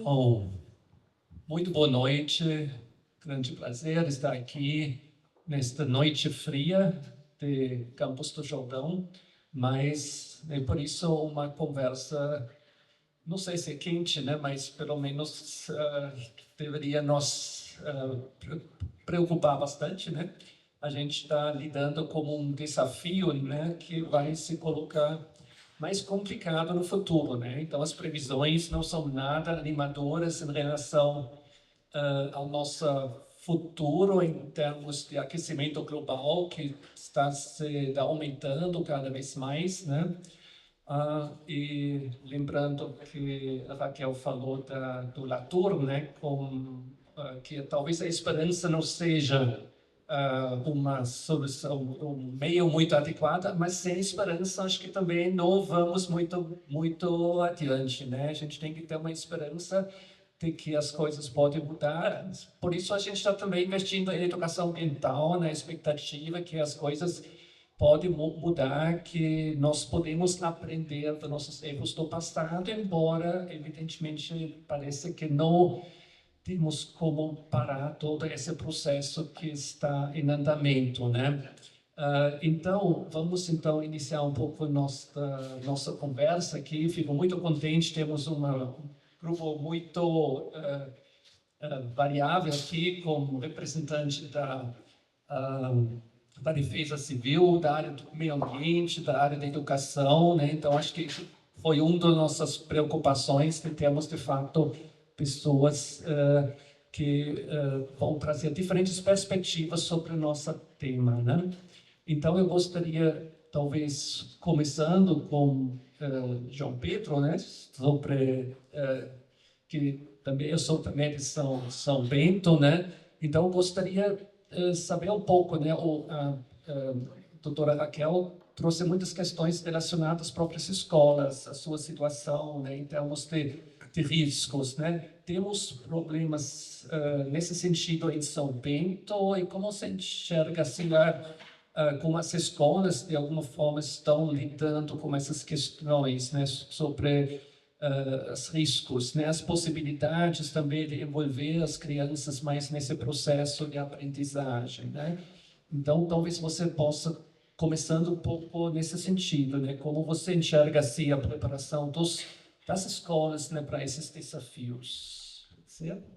Oh, muito boa noite, grande prazer estar aqui nesta noite fria de Campos do Jordão, mas é por isso uma conversa, não sei se é quente, né, mas pelo menos deveria nos preocupar bastante, né? A gente está lidando com um desafio, né, que vai se colocar mais complicado no futuro, né? Então as previsões não são nada animadoras em relação ao nosso futuro em termos de aquecimento global que está se aumentando cada vez mais, né? E lembrando que a Raquel falou do Latour, né? Que talvez a esperança não seja uma solução, um meio muito adequada, mas sem esperança acho que também não vamos muito adiante, né? A gente tem que ter uma esperança de que as coisas podem mudar. Por isso a gente está também investindo em educação ambiental, na expectativa que as coisas podem mudar, que nós podemos aprender dos nossos erros do passado, embora evidentemente pareça que não temos como parar todo esse processo que está em andamento, né? Então, vamos então iniciar um pouco nossa conversa aqui. Fico muito contente, temos um grupo muito variável aqui, como representante da defesa civil, da área do meio ambiente, da área da educação, né? Então, acho que foi uma das nossas preocupações, que temos, de fato, pessoas que vão trazer diferentes perspectivas sobre o nosso tema, né? Então, eu gostaria, talvez, começando com João Pedro, né? Sobre que também eu sou também de São Bento, né? Então, eu gostaria saber um pouco, né? A doutora Raquel trouxe muitas questões relacionadas às próprias escolas, a sua situação, né? Em termos de riscos, né? Temos problemas nesse sentido em São Bento, e como você enxerga assim, como as escolas de alguma forma estão lidando com essas questões, né? Sobre os riscos, né? As possibilidades também de envolver as crianças mais nesse processo de aprendizagem, né? Então, talvez você possa, começando um pouco nesse sentido, né? Como você enxerga assim a preparação das escolas, né, para esses desafios? Certo?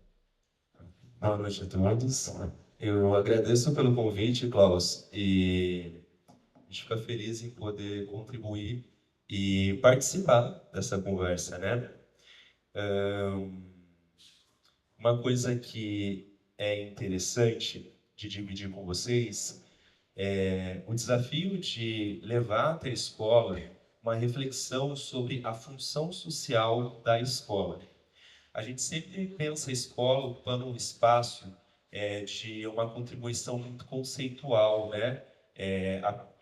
Boa noite a todos. Eu agradeço pelo convite, Klaus, e a gente fica feliz em poder contribuir e participar dessa conversa, né? Uma coisa que é interessante de dividir com vocês é o desafio de levar até a escola uma reflexão sobre a função social da escola. A gente sempre pensa a escola ocupando um espaço de uma contribuição muito conceitual, né?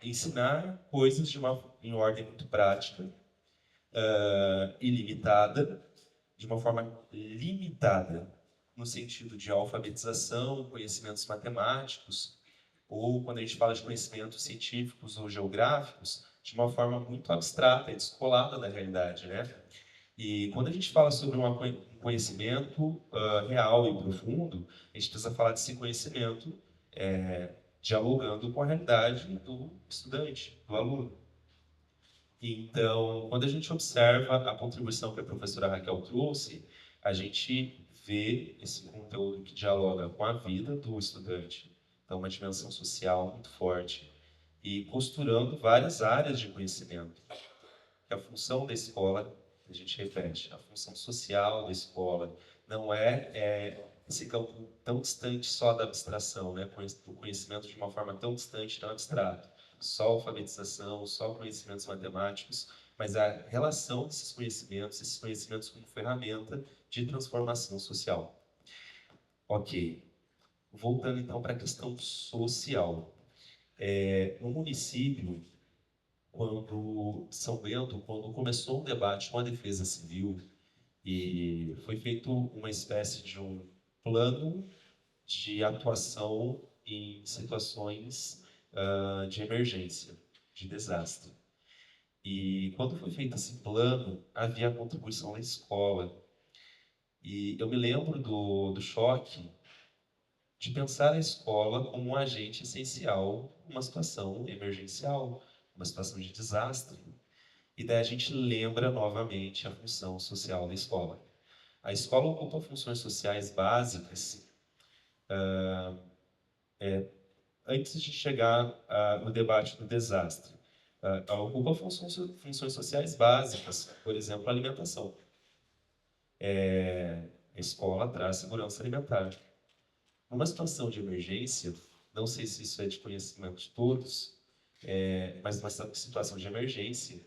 Ensinar coisas em ordem muito prática, ilimitada, de uma forma limitada, no sentido de alfabetização, conhecimentos matemáticos, ou quando a gente fala de conhecimentos científicos ou geográficos, de uma forma muito abstrata e descolada da realidade, né? E quando a gente fala sobre um conhecimento real e profundo, a gente precisa falar desse conhecimento dialogando com a realidade do estudante, do aluno. Então, quando a gente observa a contribuição que a professora Raquel trouxe, a gente vê esse conteúdo que dialoga com a vida do estudante, então uma dimensão social muito forte, e costurando várias áreas de conhecimento. Que a função da escola, a gente repete, a função social da escola não é esse campo tão distante só da abstração, né? O conhecimento de uma forma tão distante, tão abstrato. Só alfabetização, só conhecimentos matemáticos, mas a relação desses conhecimentos como ferramenta de transformação social. Ok. Voltando então para a questão social. No município, quando começou um debate com a Defesa Civil e foi feito uma espécie de um plano de atuação em situações de emergência, de desastre. E quando foi feito esse plano, havia a contribuição da escola. E eu me lembro do choque de pensar a escola como um agente essencial numa situação emergencial, uma situação de desastre. E daí a gente lembra novamente a função social da escola. A escola ocupa funções sociais básicas antes de chegar no debate do desastre. Ela ocupa funções sociais básicas, por exemplo, a alimentação. A escola traz segurança alimentar. Numa situação de emergência, não sei se isso é de conhecimento de todos, mas numa situação de emergência,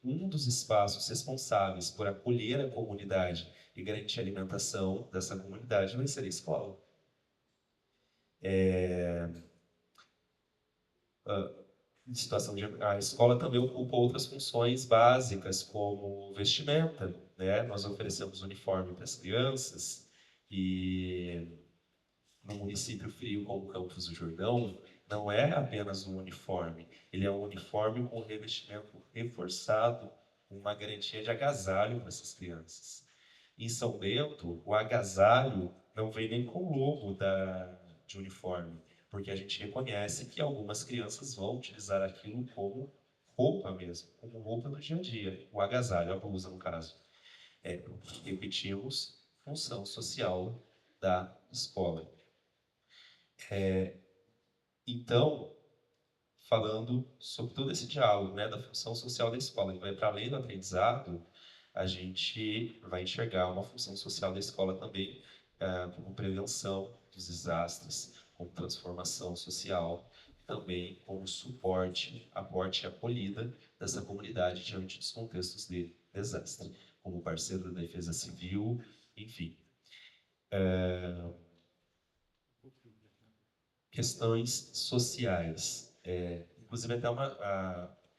um dos espaços responsáveis por acolher a comunidade e garantir a alimentação dessa comunidade vai ser a escola. A escola também ocupa outras funções básicas, como vestimenta, né? Nós oferecemos uniforme para as crianças e no município frio como Campos do Jordão, não é apenas um uniforme, ele é um uniforme com revestimento reforçado, com uma garantia de agasalho para essas crianças. Em São Bento, o agasalho não vem nem com o logo de uniforme, porque a gente reconhece que algumas crianças vão utilizar aquilo como roupa mesmo, como roupa do dia a dia, o agasalho, a blusa no caso. Repetimos, função social da escola. Então, falando sobre todo esse diálogo, né, da função social da escola, que vai para além do aprendizado, a gente vai enxergar uma função social da escola também como prevenção dos desastres, como transformação social, também como suporte, aporte e acolhida dessa comunidade diante dos contextos de desastre, como parceiro da defesa civil, enfim. Questões sociais. Inclusive, até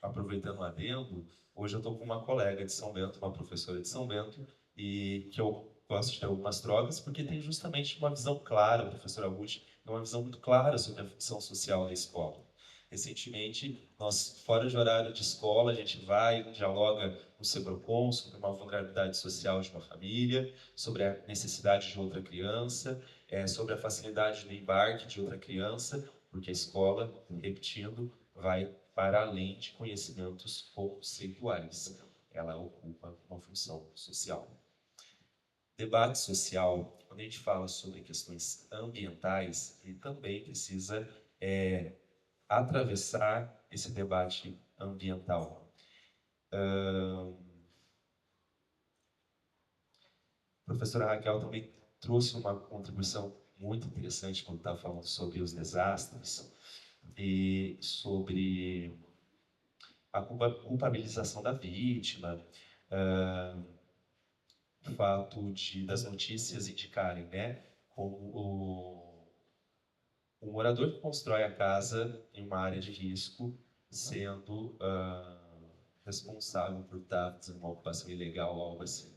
aproveitando o adendo, hoje eu estou com uma colega de São Bento, uma professora de São Bento, e que eu gosto de ter algumas trocas, porque tem justamente uma visão clara, a professora Ruth, uma visão muito clara sobre a função social da escola. Recentemente, nós, fora de horário de escola, a gente vai, dialoga no Sebrocon sobre uma vulnerabilidade social de uma família, sobre a necessidade de outra criança, sobre a facilidade do embarque de outra criança, porque a escola, repetindo, vai para além de conhecimentos conceituais. Ela ocupa uma função social. Debate social, quando a gente fala sobre questões ambientais, ele também precisa atravessar esse debate ambiental. A professora Raquel também trouxe uma contribuição muito interessante quando estava falando sobre os desastres e sobre a culpabilização da vítima, o fato das notícias indicarem, né, como o morador que constrói a casa em uma área de risco sendo responsável por estar fazendo uma ocupação ilegal ou algo assim.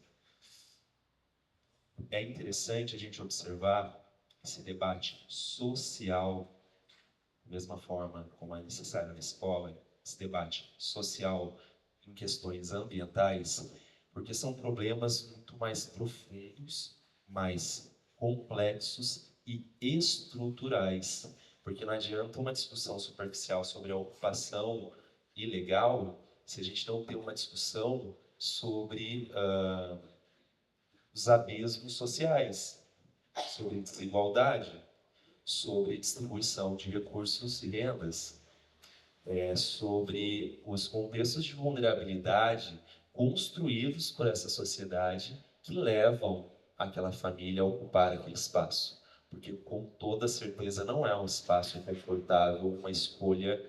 É interessante a gente observar esse debate social, da mesma forma como é necessário na escola, esse debate social em questões ambientais, porque são problemas muito mais profundos, mais complexos e estruturais. Porque não adianta uma discussão superficial sobre a ocupação ilegal se a gente não tem uma discussão sobre os abismos sociais, sobre desigualdade, sobre distribuição de recursos e rendas, sobre os contextos de vulnerabilidade construídos por essa sociedade que levam aquela família a ocupar aquele espaço. Porque, com toda certeza, não é um espaço confortável, uma escolha,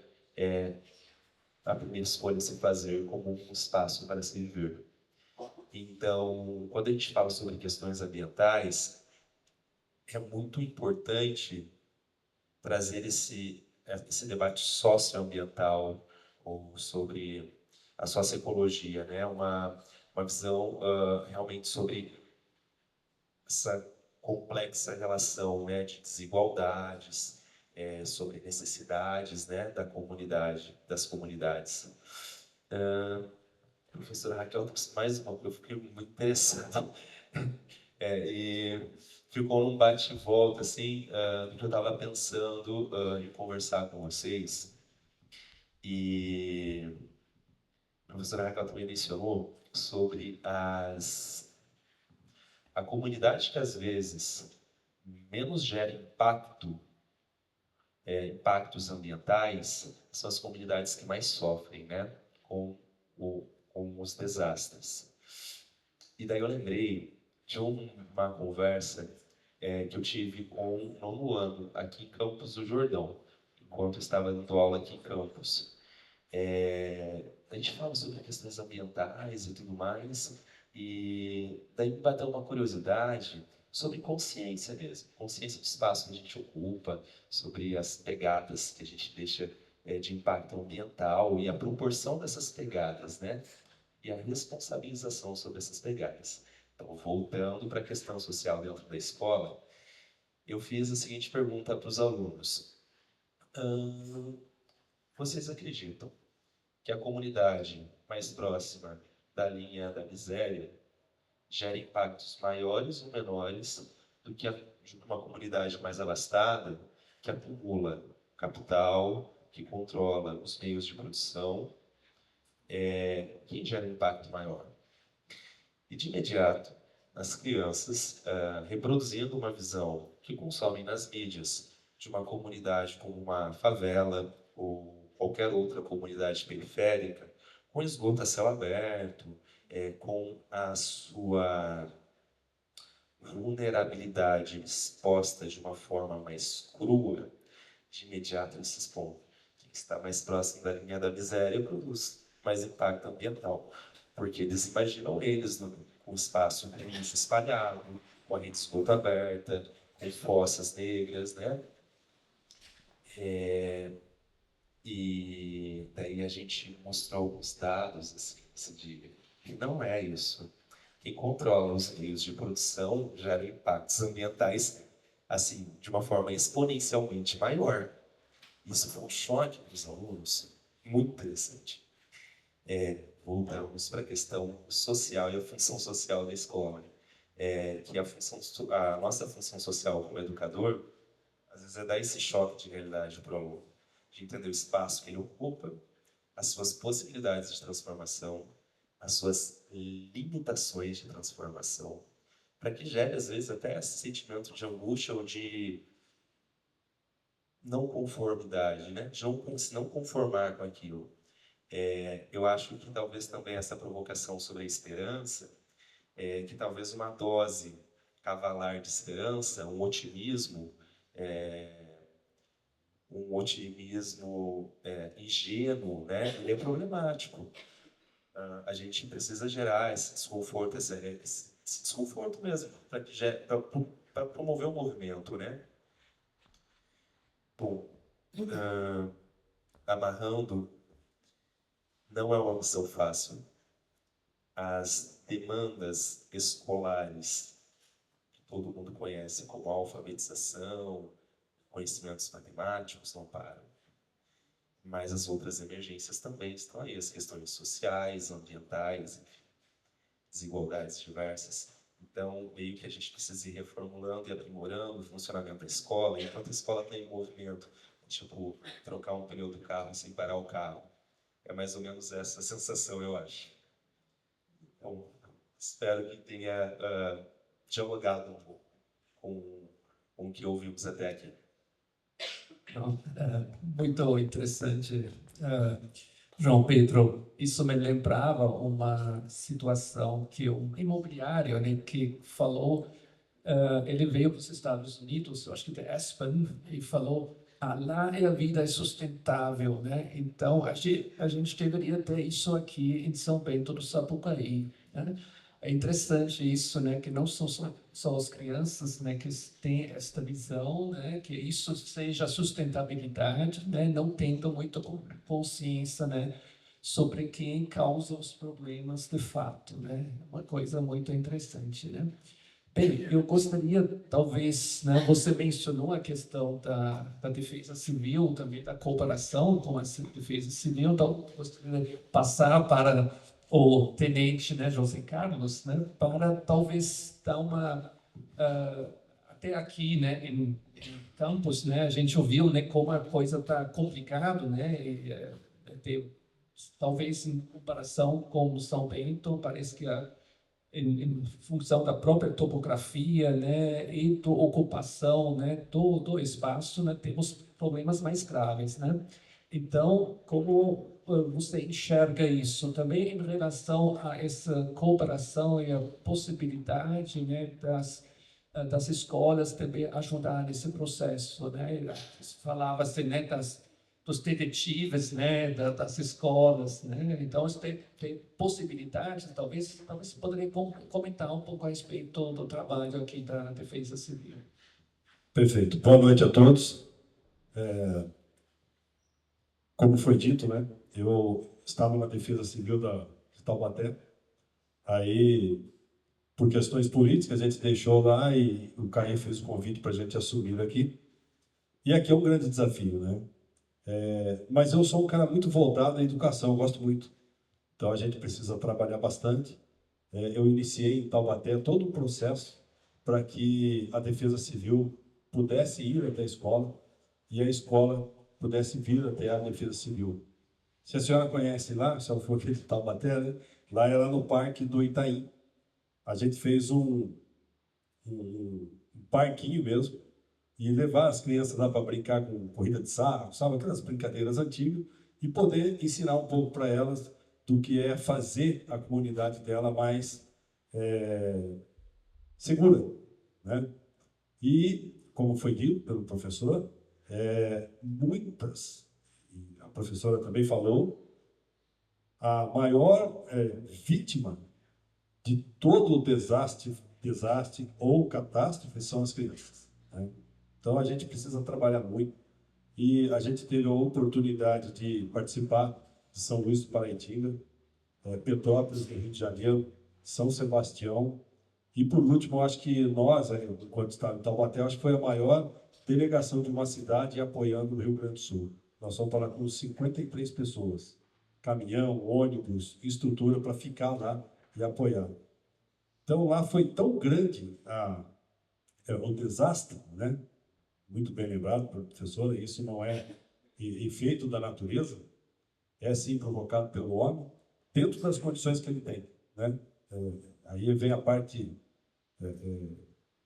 a primeira escolha a se fazer como um espaço para se viver. Então, quando a gente fala sobre questões ambientais, é muito importante trazer esse debate socioambiental ou sobre a socioecologia, né? Uma visão realmente sobre essa complexa relação, né, de desigualdades, sobre necessidades, né, das comunidades. Professora Raquel trouxe mais uma, eu fiquei muito interessado. E ficou num bate e volta, assim, do que eu estava pensando em conversar com vocês. E a professora Raquel também mencionou sobre a comunidade que às vezes menos gera impactos ambientais, são as comunidades que mais sofrem, né, com os desastres. E daí eu lembrei de uma conversa que eu tive com um nono ano aqui em Campos do Jordão, enquanto eu estava dando aula aqui em Campos. A gente fala sobre questões ambientais e tudo mais, e daí me bateu uma curiosidade sobre consciência mesmo, consciência do espaço que a gente ocupa, sobre as pegadas que a gente deixa de impacto ambiental e a proporção dessas pegadas, né? E a responsabilização sobre essas pegadas. Então, voltando para a questão social dentro da escola, eu fiz a seguinte pergunta para os alunos: vocês acreditam que a comunidade mais próxima da linha da miséria gera impactos maiores ou menores do que uma comunidade mais abastada que acumula capital, que controla os meios de produção? Quem gera impacto maior? E de imediato, as crianças, reproduzindo uma visão que consomem nas mídias de uma comunidade como uma favela ou qualquer outra comunidade periférica, com esgoto a céu aberto, com a sua vulnerabilidade exposta de uma forma mais crua, de imediato eles respondem: quem está mais próximo da linha da miséria produz mais impacto ambiental, porque eles imaginam eles com espaço de lixo espalhado, com a rede de esgoto aberta, com fossas negras, né? E daí a gente mostrou alguns dados assim, de que não é isso. Quem controla os meios de produção gera impactos ambientais assim de uma forma exponencialmente maior. Isso foi um choque para os alunos, muito interessante. Voltamos para a questão social e a função social da escola. Que a nossa função social como educador, às vezes é dar esse choque de realidade para o aluno, de entender o espaço que ele ocupa, as suas possibilidades de transformação, as suas limitações de transformação, para que gere, às vezes, até esse sentimento de angústia ou de não conformidade, né? De não se não conformar com aquilo. Eu acho que talvez também essa provocação sobre a esperança, que talvez uma dose cavalar de esperança, um otimismo ingênuo, né? Ele é problemático. A gente precisa gerar esse desconforto, esse desconforto mesmo, para promover o movimento, né? Bom, amarrando, não é uma missão fácil. As demandas escolares que todo mundo conhece, como a alfabetização, conhecimentos matemáticos, não param. Mas as outras emergências também estão aí, as questões sociais, ambientais, enfim, desigualdades diversas. Então, meio que a gente precisa ir reformulando e aprimorando o funcionamento da escola, enquanto a escola está em movimento, tipo, trocar um pneu do carro sem parar o carro. É mais ou menos essa sensação, eu acho. Então, espero que tenha dialogado um pouco com o que ouvimos até aqui. Não, muito interessante, João Pedro. Isso me lembrava uma situação que um imobiliário, né, que falou, ele veio para os Estados Unidos, eu acho que de Aspen, e falou: lá a vida é sustentável, né? Então a gente deveria ter isso aqui em São Bento do Sapucaí, né? É interessante isso, né? Que não são só as crianças, né? Que têm esta visão, né? Que isso seja sustentabilidade, né? Não tentam muita consciência, né? Sobre quem causa os problemas de fato, né? Uma coisa muito interessante, né? Bem, eu gostaria, talvez, né? Você mencionou a questão da defesa civil, também da cooperação com a defesa civil, então gostaria de passar para o tenente, né, José Carlos, né, para talvez dar uma até aqui, né, em Campos, né, a gente ouviu, né, como a coisa está complicado, né, talvez em comparação com São Bento, parece que em função da própria topografia, né, e da ocupação, né, do espaço, né, temos problemas mais graves, né? Então, como você enxerga isso também em relação a essa cooperação e a possibilidade, né, das escolas também ajudar nesse processo, né? Falava-se, né, dos detetives, né, das escolas, né? Então, tem possibilidades, talvez poderia comentar um pouco a respeito do trabalho aqui da Defesa Civil. Perfeito. Boa noite a todos. Como foi dito, né, eu estava na Defesa Civil de Taubaté. Aí, por questões políticas, a gente deixou lá e o Caim fez o convite para a gente assumir aqui. E aqui é um grande desafio, né? Mas eu sou um cara muito voltado à educação, eu gosto muito. Então, a gente precisa trabalhar bastante. Eu iniciei em Taubaté todo o processo para que a Defesa Civil pudesse ir até a escola e a escola pudesse vir até a Defesa Civil. Se a senhora conhece lá, se ela for aqui de Taubaté, né? Lá era no Parque do Itaim. A gente fez um parquinho mesmo e levar as crianças lá para brincar com corrida de sarro, sabe, aquelas brincadeiras antigas, e poder ensinar um pouco para elas do que é fazer a comunidade dela mais segura, né? E, como foi dito pelo professor, muitas, e a professora também falou, a maior vítima de todo o desastre ou catástrofe são as crianças, né? Então, a gente precisa trabalhar muito. E a gente teve a oportunidade de participar de São Luís do Paraitinga, Petrópolis, no Rio de Janeiro, São Sebastião. E, por último, acho que nós, enquanto estávamos em Taubaté, acho que foi a maior delegação de uma cidade apoiando o Rio Grande do Sul. Nós fomos para lá com 53 pessoas. Caminhão, ônibus, estrutura para ficar lá e apoiar. Então, lá foi tão grande o desastre, né? Muito bem lembrado pela professora, isso não é efeito da natureza, é sim provocado pelo homem, dentro das condições que ele tem, né? Aí vem a parte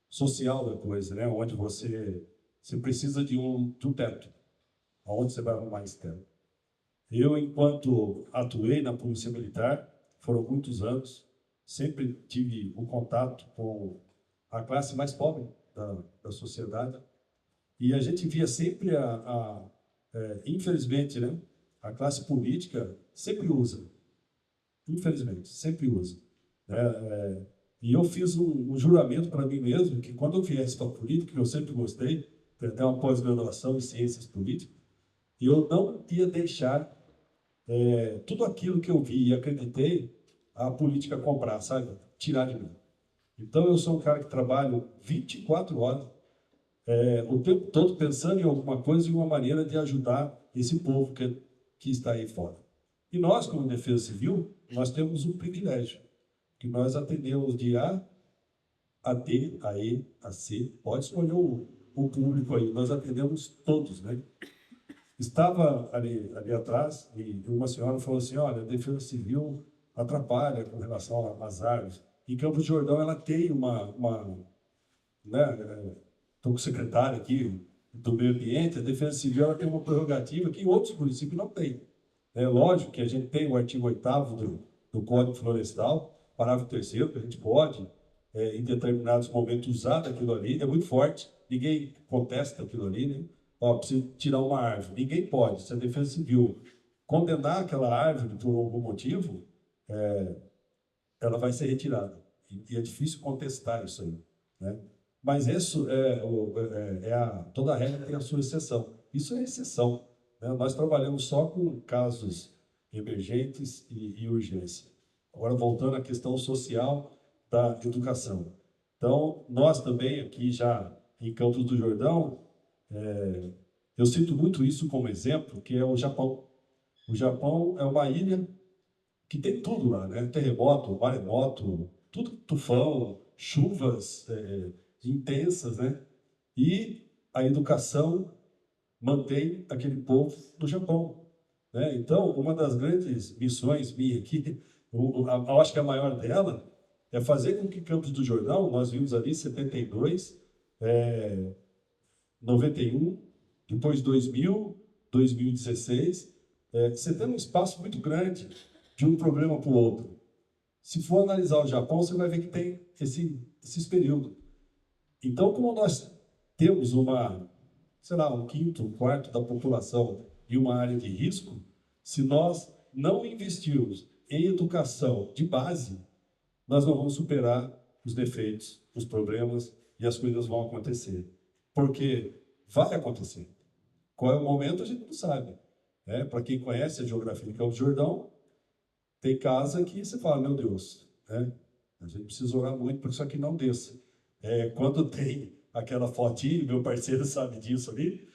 social da coisa, né? Onde você precisa de um teto, aonde você vai arrumar esse teto. Eu, enquanto atuei na Polícia Militar, foram muitos anos, sempre tive um contato com a classe mais pobre da sociedade, e a gente via sempre, infelizmente, né, a classe política sempre usa, infelizmente, sempre usa, né? E eu fiz um juramento para mim mesmo, que quando eu viesse para a política, que eu sempre gostei, tenho até uma pós-graduação em ciências políticas, e eu não ia deixar tudo aquilo que eu vi e acreditei, a política comprar, sabe? Tirar de mim. Então, eu sou um cara que trabalho 24 horas, o tempo todo pensando em alguma coisa e uma maneira de ajudar esse povo que está aí fora. E nós, como Defesa Civil, nós temos um privilégio, que nós atendemos de A a D, a E, a C, pode escolher o público aí, nós atendemos todos, né? Estava ali atrás e uma senhora falou assim, olha, a Defesa Civil atrapalha com relação às árvores. Em Campos do Jordão, ela tem né, estou com o secretário aqui do Meio Ambiente, a Defesa Civil ela tem uma prerrogativa que outros municípios não têm. É lógico que a gente tem o artigo 8º do Código Florestal, parágrafo 3º, que a gente pode, em determinados momentos, usar daquilo ali, é muito forte, ninguém contesta aquilo ali, né? Ó, precisa tirar uma árvore, ninguém pode, se a Defesa Civil condenar aquela árvore por algum motivo, ela vai ser retirada. E é difícil contestar isso aí, né? Mas isso toda regra tem a sua exceção. Isso é exceção, né? Nós trabalhamos só com casos emergentes e urgência. Agora, voltando à questão social da educação. Então, nós também aqui já em Campos do Jordão, eu cito muito isso como exemplo, que é o Japão. O Japão é uma ilha que tem tudo lá, né? Terremoto, maremoto, tudo, tufão, chuvas intensas, né? E a educação mantém aquele povo do Japão, né? Então, uma das grandes missões minha aqui, eu acho que a maior dela é fazer com que Campos do Jordão, nós vimos ali 72, 91, depois 2000, 2016, você tem um espaço muito grande de um problema para o outro. Se for analisar o Japão, você vai ver que tem esses períodos. Então, como nós temos sei lá, um quinto, um quarto da população em uma área de risco, se nós não investirmos em educação de base, nós não vamos superar os defeitos, os problemas e as coisas vão acontecer. Porque vai acontecer. Qual é o momento, a gente não sabe. Para quem conhece a geografia de Campos do Jordão, tem casa que você fala, meu Deus, a gente precisa orar muito para que isso aqui não desça. Quando tem aquela fotinha, meu parceiro sabe disso ali,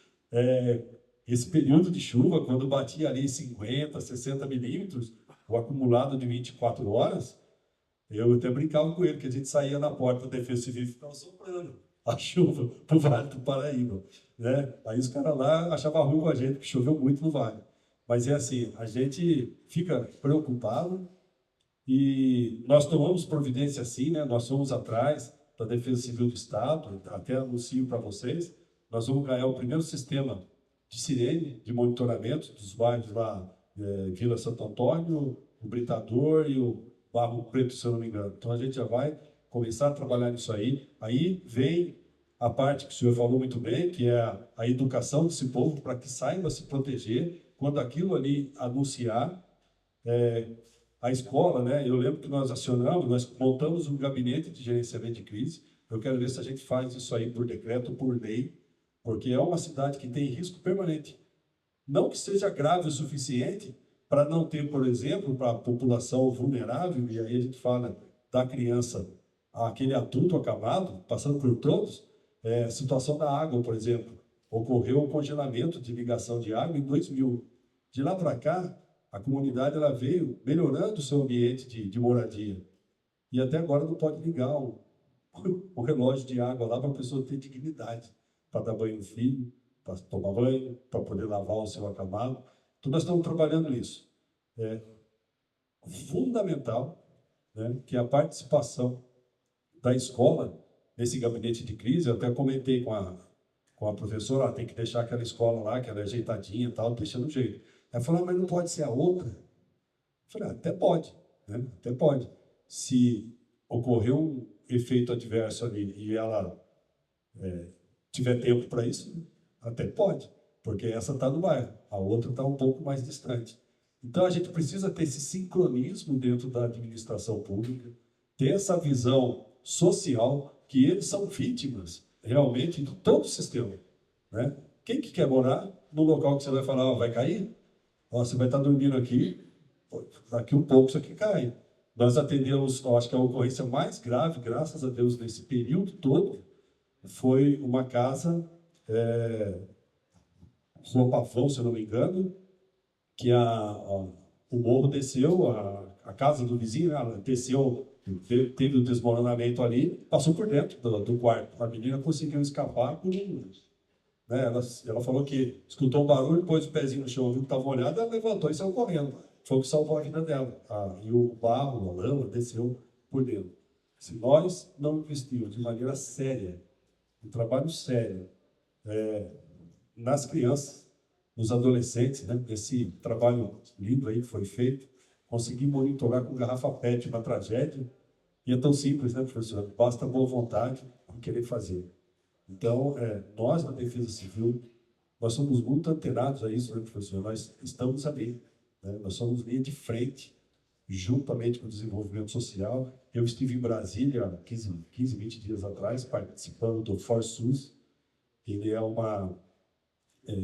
esse período de chuva, quando batia ali 50, 60 milímetros, o acumulado de 24 horas, eu até brincava com ele, que a gente saía na porta da Defesa Civil e ficava soprando a chuva para o Vale do Paraíba. Né? Aí os caras lá achavam ruim com a gente, porque choveu muito no Vale. Mas é assim, a gente fica preocupado e nós tomamos providência assim, né? Nós fomos atrás da Defesa Civil do Estado, até anuncio para vocês, nós vamos ganhar o primeiro sistema de sirene, de monitoramento dos bairros lá, Vila Santo Antônio, o Britador e o Barro Preto, se eu não me engano. Então a gente já vai começar a trabalhar nisso aí. Aí vem a parte que o senhor falou muito bem, que é a educação desse povo para que saiba se proteger quando aquilo ali anunciar. A escola, né? Eu lembro que nós acionamos, nós montamos um gabinete de gerenciamento de crise. Eu quero ver se a gente faz isso aí por decreto ou por lei, porque é uma cidade que tem risco permanente. Não que seja grave o suficiente para não ter, por exemplo, para a população vulnerável, e aí a gente fala da criança aquele adulto acamado, passando por todos, situação da água, por exemplo. Ocorreu um congelamento de ligação de água em 2000. De lá para cá, a comunidade ela veio melhorando o seu ambiente de moradia. E até agora não pode ligar o relógio de água lá para a pessoa ter dignidade, para dar banho no filho, para tomar banho, para poder lavar o seu acamado. Então, nós estamos trabalhando nisso. É fundamental, né, que a participação da escola nesse gabinete de crise. Eu até comentei com a professora, tem que deixar aquela escola lá, que ela é ajeitadinha e tal, deixando jeito. Ela falou, mas não pode ser a outra? Eu falei, até pode, né? Até pode. Se ocorreu um efeito adverso ali e ela tiver tempo para isso, até pode, porque essa está no bairro, a outra está um pouco mais distante. Então, a gente precisa ter esse sincronismo dentro da administração pública, ter essa visão social, que eles são vítimas, realmente, de todo o sistema. Né? Quem que quer morar no local que você vai falar, vai cair? Você vai estar dormindo aqui, daqui um pouco isso aqui cai. Nós atendemos, acho que a ocorrência mais grave, graças a Deus, nesse período todo, foi uma casa, Rua Pavão, se eu não me engano, que o morro desceu, a casa do vizinho, ela desceu, teve um desmoronamento ali, passou por dentro do quarto. A menina conseguiu escapar por né? Ela falou que escutou um barulho, pôs o pezinho no chão, viu que estava molhado, ela levantou e saiu correndo. Foi o que salvou a vida dela. E o barro, a lama, desceu por dentro. Se nós não investirmos de maneira séria, um trabalho sério, nas crianças, nos adolescentes, né? Esse trabalho lindo aí que foi feito, conseguir monitorar com garrafa PET uma tragédia, e é tão simples, né, professor? Basta boa vontade e querer fazer. Então, nós, na Defesa Civil, nós somos muito antenados a isso, né, professor? Nós estamos ali, né? Nós somos linha de frente, juntamente com o desenvolvimento social. Eu estive em Brasília há 15, 20 dias atrás, participando do ForSUS. Ele é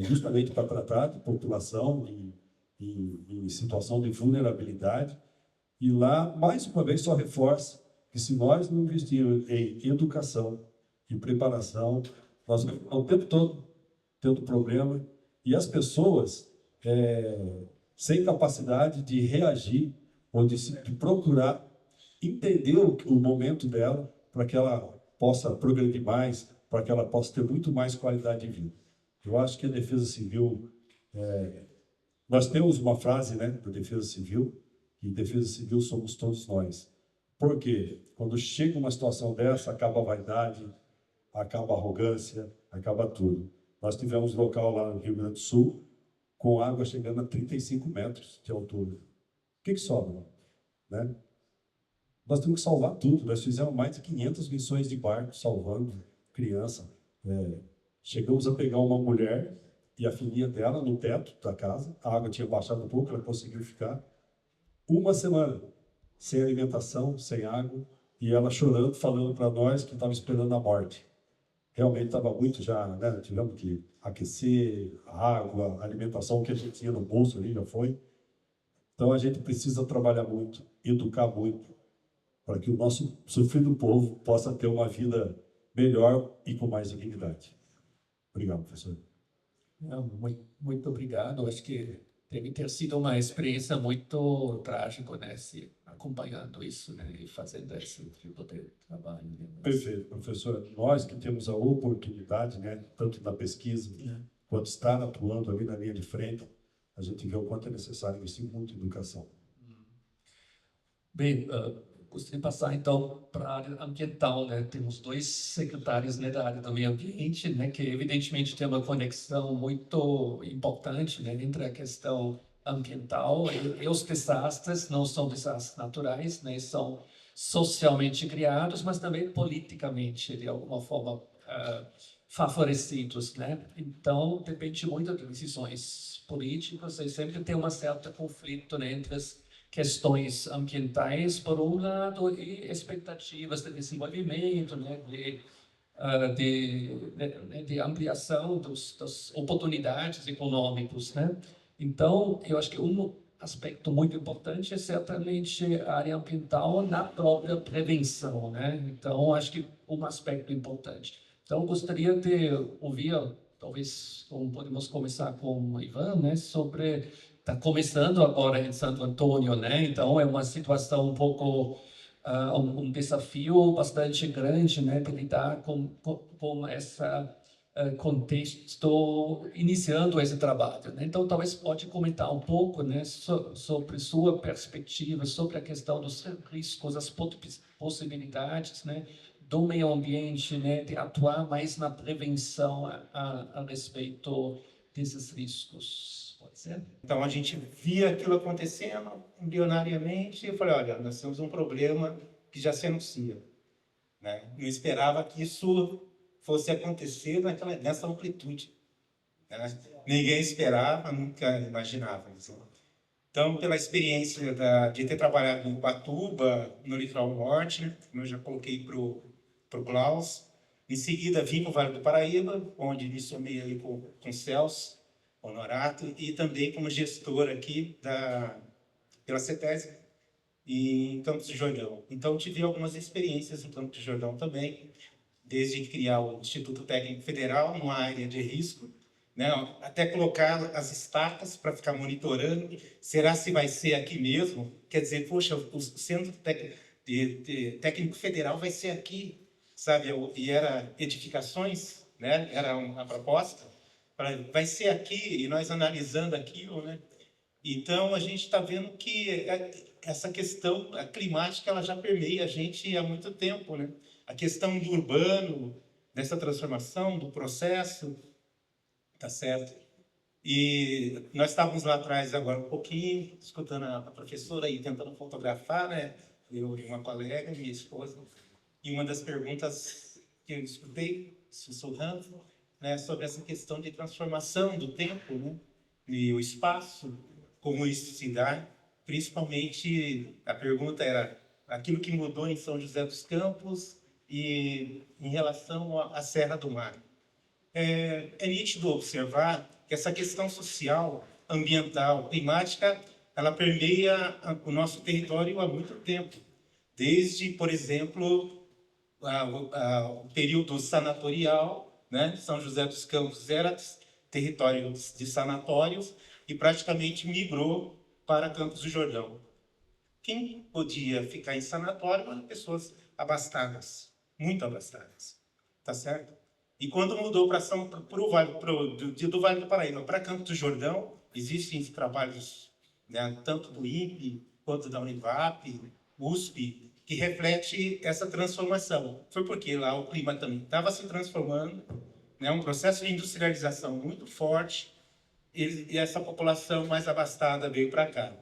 justamente para tratar de população em situação de vulnerabilidade. E lá, mais uma vez, só reforça que se nós não investirmos em educação e preparação, nós vamos o tempo todo tendo problema, e as pessoas sem capacidade de reagir ou de procurar entender o momento dela para que ela possa progredir mais, para que ela possa ter muito mais qualidade de vida. Eu acho que a Defesa Civil, nós temos uma frase, né, da Defesa Civil, que Defesa Civil somos todos nós. Por quê? Quando chega uma situação dessa, acaba a vaidade, acaba a arrogância, acaba tudo. Nós tivemos um local lá no Rio Grande do Sul, com água chegando a 35 metros de altura. O que sobra? Né? Nós temos que salvar tudo. Nós fizemos mais de 500 missões de barco salvando criança. Chegamos a pegar uma mulher e a filhinha dela no teto da casa. A água tinha baixado um pouco, ela conseguiu ficar uma semana sem alimentação, sem água, e ela chorando, falando para nós que estava esperando a morte. Realmente estava muito já, né? Tivemos que aquecer a água, a alimentação que a gente tinha no bolso ali já foi. Então a gente precisa trabalhar muito, educar muito, para que o nosso sofrido povo possa ter uma vida melhor e com mais dignidade. Obrigado, professor. Não, muito obrigado. Acho que deve ter sido uma experiência muito trágica, né, se acompanhando isso, né, e fazendo esse tipo de trabalho. Né? Perfeito, professor. Nós que temos a oportunidade, né, tanto da pesquisa quanto estar atuando ali na linha de frente, a gente vê o quanto é necessário investir muito em educação. Bem, gostaria de passar então para a área ambiental, né? Temos 2 secretários, né, da área do meio ambiente, né, que evidentemente tem uma conexão muito importante, né, entre a questão ambiental e os desastres. Não são desastres naturais, né, são socialmente criados, mas também politicamente, de alguma forma, favorecidos, né? Então, depende muito de decisões políticas e sempre tem um certo conflito, né, entre as questões ambientais, por um lado, e expectativas de desenvolvimento, né, de ampliação das oportunidades econômicas, né? Então, eu acho que um aspecto muito importante é certamente a área ambiental na própria prevenção, né? Então, acho que um aspecto importante. Então, gostaria de ouvir, talvez, podemos começar com o Ivan, né, sobre está começando agora em Santo Antônio, né? Então é uma situação um pouco um desafio bastante grande, né, de lidar com essa contexto iniciando esse trabalho, né? Então talvez pode comentar um pouco, né, sobre sua perspectiva, sobre a questão dos riscos, as possibilidades, né, do meio ambiente, né, de atuar mais na prevenção a respeito desses riscos. Pode ser? Então, a gente via aquilo acontecendo embrionariamente e eu falei, olha, nós temos um problema que já se anuncia. Né? Não esperava que isso fosse acontecer nessa amplitude. Né? Ninguém esperava, nunca imaginava. Assim. Então, pela experiência de ter trabalhado em Ubatuba, no litoral norte, eu já coloquei para o Klaus. Em seguida, vim para o Vale do Paraíba, onde me somei ali com o Celso Honorato, e também como gestor aqui pela CETESB em Campos do Jordão. Então, tive algumas experiências em Campos do Jordão também, desde criar o Instituto Técnico Federal, numa área de risco, né, até colocar as estacas para ficar monitorando. Será se vai ser aqui mesmo? Quer dizer, poxa, o Centro Técnico Federal vai ser aqui, sabe? E era edificações, né? Era uma proposta. Vai ser aqui, e nós analisando aquilo, né? Então, a gente está vendo que essa questão climática ela já permeia a gente há muito tempo, né? A questão do urbano, dessa transformação, do processo, tá certo? E nós estávamos lá atrás agora um pouquinho, escutando a professora aí, tentando fotografar, né? Eu e uma colega, minha esposa, e uma das perguntas que eu escutei, sussurrando, né, sobre essa questão de transformação do tempo, né, e o espaço, como isso se dá. Principalmente, a pergunta era aquilo que mudou em São José dos Campos e em relação à Serra do Mar. É nítido observar que essa questão social, ambiental, climática, ela permeia o nosso território há muito tempo. Desde, por exemplo, o período sanatorial, né? São José dos Campos era território de sanatórios e praticamente migrou para Campos do Jordão. Quem podia ficar em sanatório eram pessoas abastadas, muito abastadas, tá certo? E quando mudou para o Vale, do Vale do Paraíba para Campos do Jordão, existem trabalhos, né, tanto do INPE quanto da Univap, USP, que reflete essa transformação. Foi porque lá o clima também estava se transformando, né, um processo de industrialização muito forte, e essa população mais abastada veio para cá.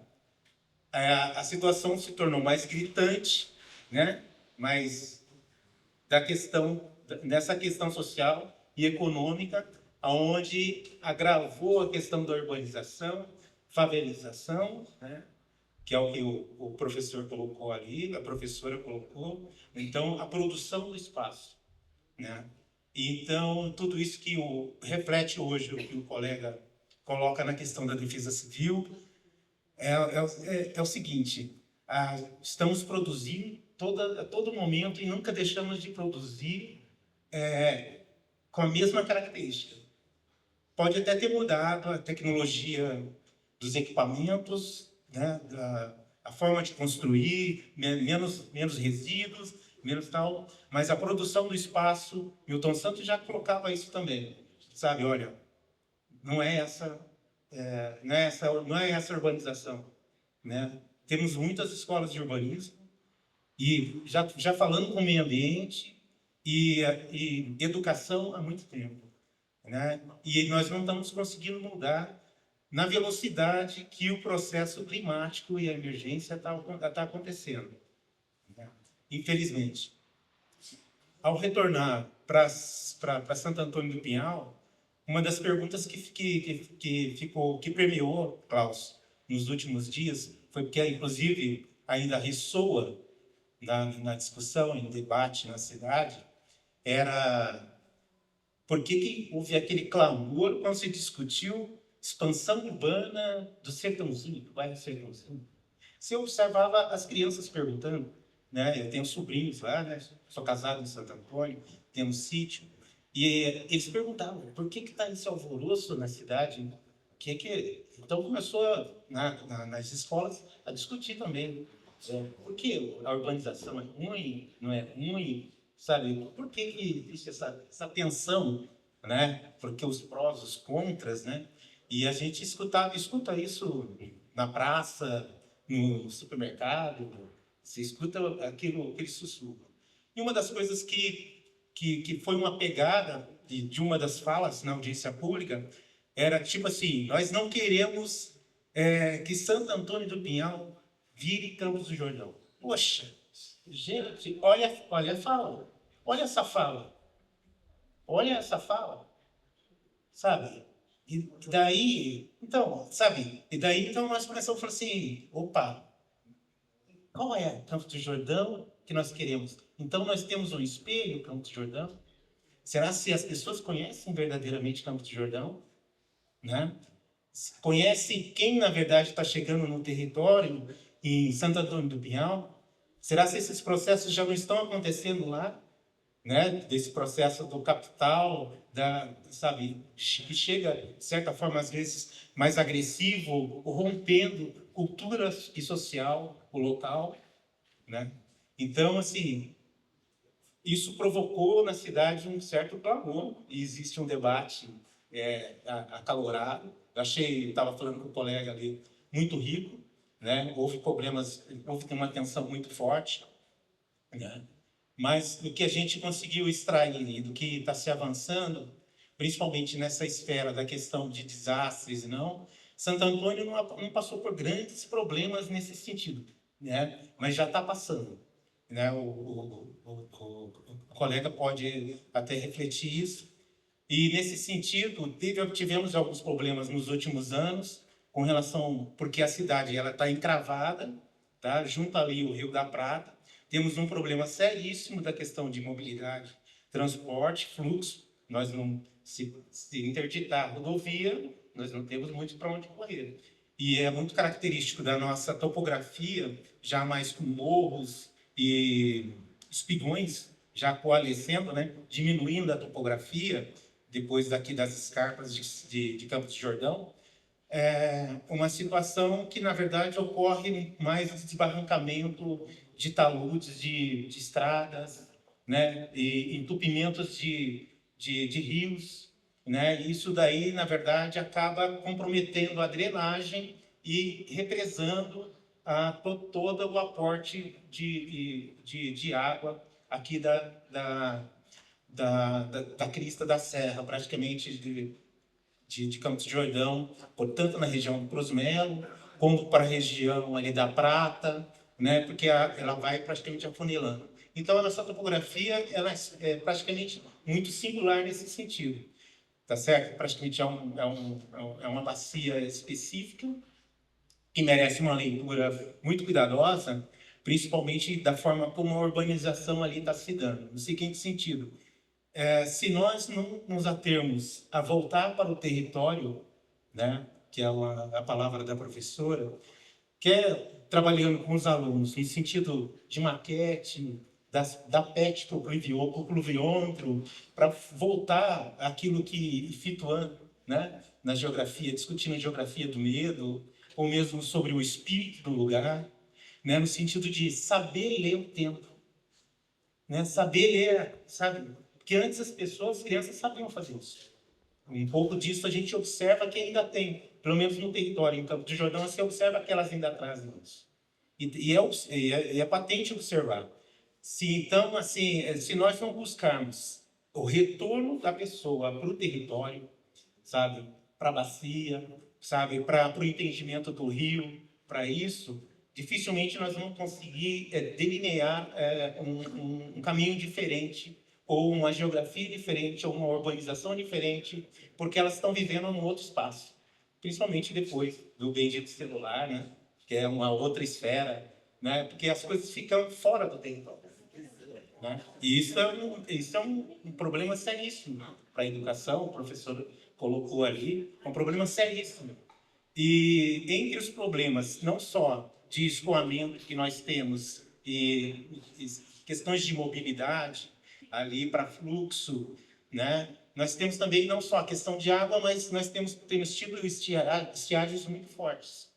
A situação se tornou mais gritante, né? Mais nessa questão social e econômica, aonde agravou a questão da urbanização, favelização, né? Que é o que o professor colocou ali, a professora colocou. Então, a produção do espaço, né? Então, tudo isso que reflete hoje o que o colega coloca na questão da defesa civil, é o seguinte, estamos produzindo a todo momento e nunca deixamos de produzir com a mesma característica. Pode até ter mudado a tecnologia dos equipamentos, né, a forma de construir, menos resíduos, menos tal, mas a produção do espaço, Milton Santos já colocava isso também, sabe? Olha, não é essa urbanização, né? Temos muitas escolas de urbanismo e já falando com o meio ambiente e educação há muito tempo, né? E nós não estamos conseguindo mudar na velocidade que o processo climático e a emergência tá acontecendo, né? Infelizmente. Ao retornar para Santo Antônio do Pinhal, uma das perguntas que permeou, Klaus, nos últimos dias, foi porque, inclusive, ainda ressoa na discussão, em debate na cidade, era por que houve aquele clamor quando se discutiu expansão urbana do Sertãozinho, do bairro Sertãozinho. Você observava as crianças perguntando, né? Eu tenho sobrinhos lá, né? Sou casado em Santo Antônio, tenho um sítio. E eles perguntavam, por que está esse alvoroço na cidade? Então começou nas escolas a discutir também. Por que a urbanização é ruim, não é ruim? Sabe? Por que existe essa tensão, né? Porque os prós, os contras, né? E a gente escuta isso na praça, no supermercado, você escuta aquele sussurro. E uma das coisas que foi uma pegada de uma das falas na audiência pública era tipo assim: nós não queremos que Santo Antônio do Pinhal vire Campos do Jordão. Poxa, gente, olha a fala, olha essa fala, sabe? E daí, então, sabe? E daí então nós começamos a falar assim: opa, qual é Campos do Jordão que nós queremos? Então nós temos um espelho, Campos do Jordão. Será se as pessoas conhecem verdadeiramente Campos do Jordão, né? Conhece quem na verdade está chegando no território em Santo Antônio do Pinhal? Será se esses processos já não estão acontecendo lá, né? Desse processo do capital, sabe, que chega de certa forma às vezes mais agressivo, rompendo cultura e social, o local, né? Então, assim, isso provocou na cidade um certo clamor e existe um debate acalorado. Eu estava falando com um colega ali, muito rico, né? Houve uma tensão muito forte, né? Mas do que a gente conseguiu extrair, do que está se avançando, principalmente nessa esfera da questão de desastres, Santo Antônio não passou por grandes problemas nesse sentido, né? Mas já está passando, né? O colega pode até refletir isso. E nesse sentido, tivemos alguns problemas nos últimos anos com relação, porque a cidade ela está encravada, tá? Junto ali o Rio da Prata. Temos um problema seríssimo da questão de mobilidade, transporte, fluxo. Nós não se interditar a rodovia, nós não temos muito para onde correr. E é muito característico da nossa topografia, já mais com morros e espigões já coalescendo, né? Diminuindo a topografia depois daqui das escarpas de Campos do Jordão. uma situação que, na verdade, ocorre mais desbarrancamento de taludes, de estradas, né? E entupimentos de rios, né? Isso daí, na verdade, acaba comprometendo a drenagem e represando todo o aporte de água aqui da crista da serra, praticamente de Campos do Jordão, tanto na região do Cruz Melo, como para a região ali da Prata, né? Porque ela vai praticamente afunilando. Então, a nossa topografia ela é praticamente muito singular nesse sentido, tá certo? Praticamente é uma bacia específica que merece uma leitura muito cuidadosa, principalmente da forma como a urbanização ali está se dando. No seguinte sentido, se nós não nos atermos a voltar para o território, né, que é a palavra da professora, que é trabalhando com os alunos no sentido de maquete, da PET para o pluviômetro, para voltar àquilo que Fituan, né, na geografia, discutindo a geografia do medo, ou mesmo sobre o espírito do lugar, né, no sentido de saber ler o tempo, né, saber ler, sabe? Porque antes as crianças sabiam fazer isso. Um pouco disso a gente observa que ainda tem, pelo menos no território, em Campo do Jordão, você observa que elas ainda trazem isso. E é patente observar. Então, assim, se nós não buscarmos o retorno da pessoa para o território, sabe, para a bacia, sabe, para o entendimento do rio, para isso, dificilmente nós vamos conseguir delinear um caminho diferente, ou uma geografia diferente, ou uma urbanização diferente, porque elas estão vivendo num outro espaço, principalmente depois do bendito celular, né, que é uma outra esfera, né, porque as coisas ficam fora do território. Né? E isso é um problema seríssimo para a educação, o professor colocou ali, é um problema seríssimo. E entre os problemas, não só de escoamento que nós temos, e questões de mobilidade ali para fluxo, né? Nós temos também não só a questão de água, mas nós temos tido estiagens muito fortes,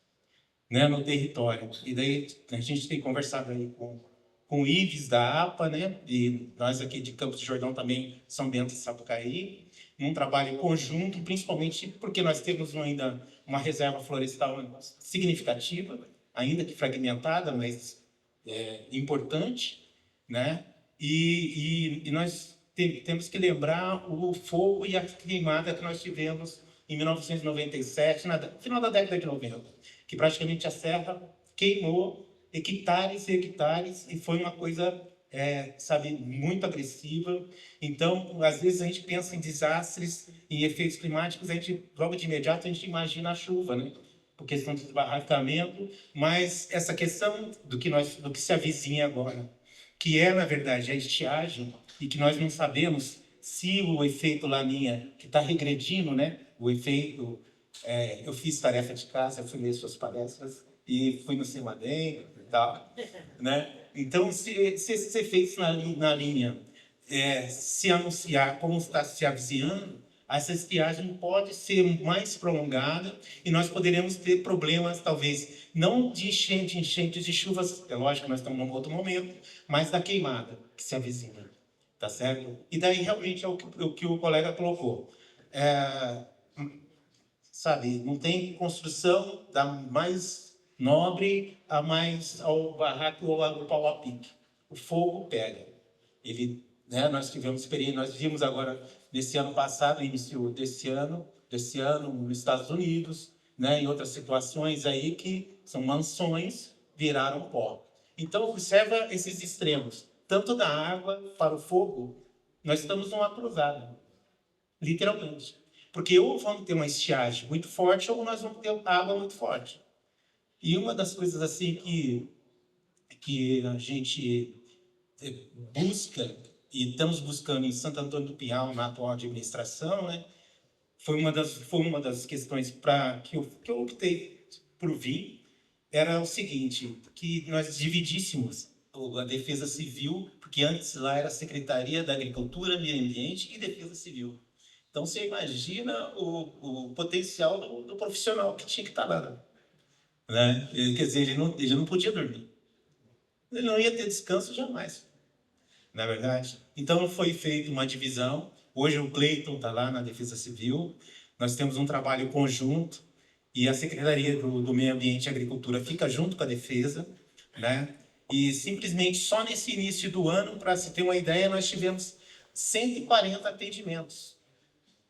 né, no território. E daí a gente tem conversado aí com o Ives da APA, né? E nós aqui de Campos do Jordão também, São Bento e Sapucaí, num trabalho conjunto, principalmente porque nós temos ainda uma reserva florestal significativa, ainda que fragmentada, mas importante, né? E nós temos que lembrar o fogo e a queimada que nós tivemos em 1997, no final da década de 90, que praticamente a serra queimou hectares e hectares, e foi uma coisa, sabe, muito agressiva. Então, às vezes a gente pensa em desastres, em efeitos climáticos, a gente, logo de imediato, a gente imagina a chuva, né? Por questão de desbarrancamento, mas essa questão do que se avizinha agora, que é, na verdade, a estiagem, e que nós não sabemos se o efeito Laninha, que está regredindo, né? O efeito... eu fiz tarefa de casa, eu fui ler suas palestras, e fui no Cimadem e tal, né? Então, se esses efeitos na linha se anunciar como está se avizinhando, essa estiagem pode ser mais prolongada e nós poderemos ter problemas, talvez, não de enchentes de chuvas, é lógico que nós estamos num outro momento, mas da queimada que se avizinha, tá certo? E daí, realmente, é o que o colega colocou. Sabe, não tem construção da mais nobre ao barraco ou ao pau a pique. O fogo pega. Né, nós tivemos experiência, nós vimos agora, nesse ano passado, início desse ano nos Estados Unidos, né, em outras situações aí que são mansões, viraram pó. Então, observa esses extremos. Tanto da água para o fogo, nós estamos numa cruzada, literalmente. Porque ou vamos ter uma estiagem muito forte, ou nós vamos ter água muito forte. E uma das coisas assim que a gente busca, e estamos buscando em Santo Antônio do Pinhal, na atual administração, né? Foi uma das questões que eu optei por vir, era o seguinte, que nós dividíssemos a Defesa Civil, porque antes lá era a Secretaria da Agricultura, Meio Ambiente e Defesa Civil. Então, você imagina o potencial do profissional que tinha que estar lá, né? Quer dizer, ele não podia dormir. Ele não ia ter descanso jamais, na verdade. Então, foi feita uma divisão. Hoje, o Cleiton está lá na Defesa Civil. Nós temos um trabalho conjunto e a Secretaria do Meio Ambiente e Agricultura fica junto com a Defesa, né? E simplesmente só nesse início do ano, para se ter uma ideia, nós tivemos 140 atendimentos,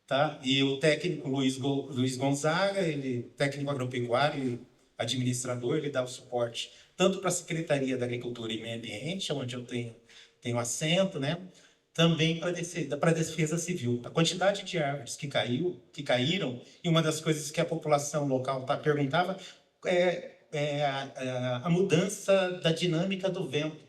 tá? E o técnico Luiz Gonzaga, ele técnico agropecuário, administrador, ele dá o suporte tanto para a Secretaria da Agricultura e Meio Ambiente, onde eu tenho assento, né? Também para a Defesa Civil. A quantidade de árvores que caíram, e uma das coisas que a população local perguntava é a mudança da dinâmica do vento,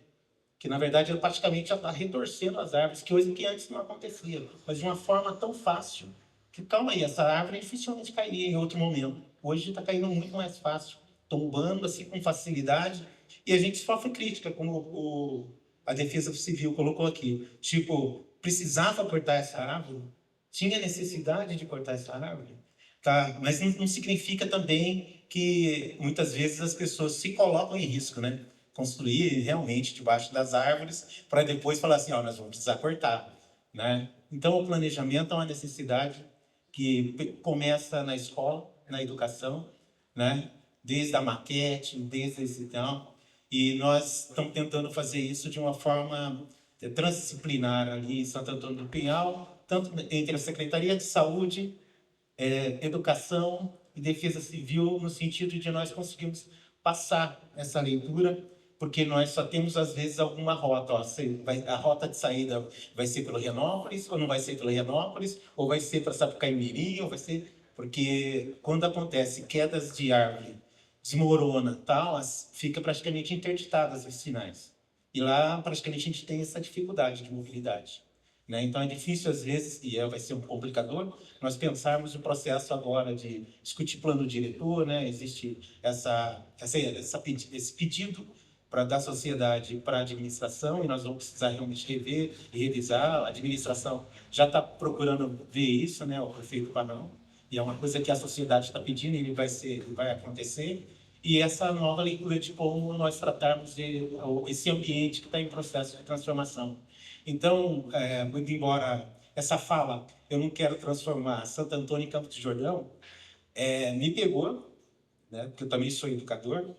que na verdade ele praticamente já está retorcendo as árvores, que antes não acontecia, mas de uma forma tão fácil, que calma aí, essa árvore dificilmente cairia em outro momento. Hoje está caindo muito mais fácil, tombando assim com facilidade, e a gente sofre crítica, como a Defesa Civil colocou aqui, tipo, precisava cortar essa árvore, tinha necessidade de cortar essa árvore, tá? Mas não significa também que muitas vezes as pessoas se colocam em risco, né? Construir realmente debaixo das árvores para depois falar assim, ó, nós vamos precisar cortar, né? Então, o planejamento é uma necessidade que começa na escola, na educação, né? Desde a maquete, desde esse tempo. E nós estamos tentando fazer isso de uma forma transdisciplinar ali em Santo Antônio do Pinhal, tanto entre a Secretaria de Saúde, Educação e Defesa Civil, no sentido de nós conseguirmos passar essa leitura, porque nós só temos, às vezes, alguma rota. Ó, a rota de saída vai ser pelo Renópolis, ou não vai ser pelo Renópolis, ou vai ser para Sapucaí-Mirim, ou vai ser... Porque quando acontece quedas de árvore, desmorona, tal, fica praticamente interditadas as sinais. E lá, praticamente, a gente tem essa dificuldade de mobilidade, né? Então, é difícil, às vezes, e vai ser um complicador, nós pensarmos o processo agora de discutir plano diretor, né? Existe esse pedido da sociedade para a administração, e nós vamos precisar realmente rever e revisar. A administração já está procurando ver isso, né? O prefeito Panão, e é uma coisa que a sociedade está pedindo, e vai acontecer. E essa nova leitura de como nós tratarmos esse ambiente que está em processo de transformação. Então, muito embora essa fala, eu não quero transformar Santo Antônio em Campos do Jordão, me pegou, né, porque eu também sou educador,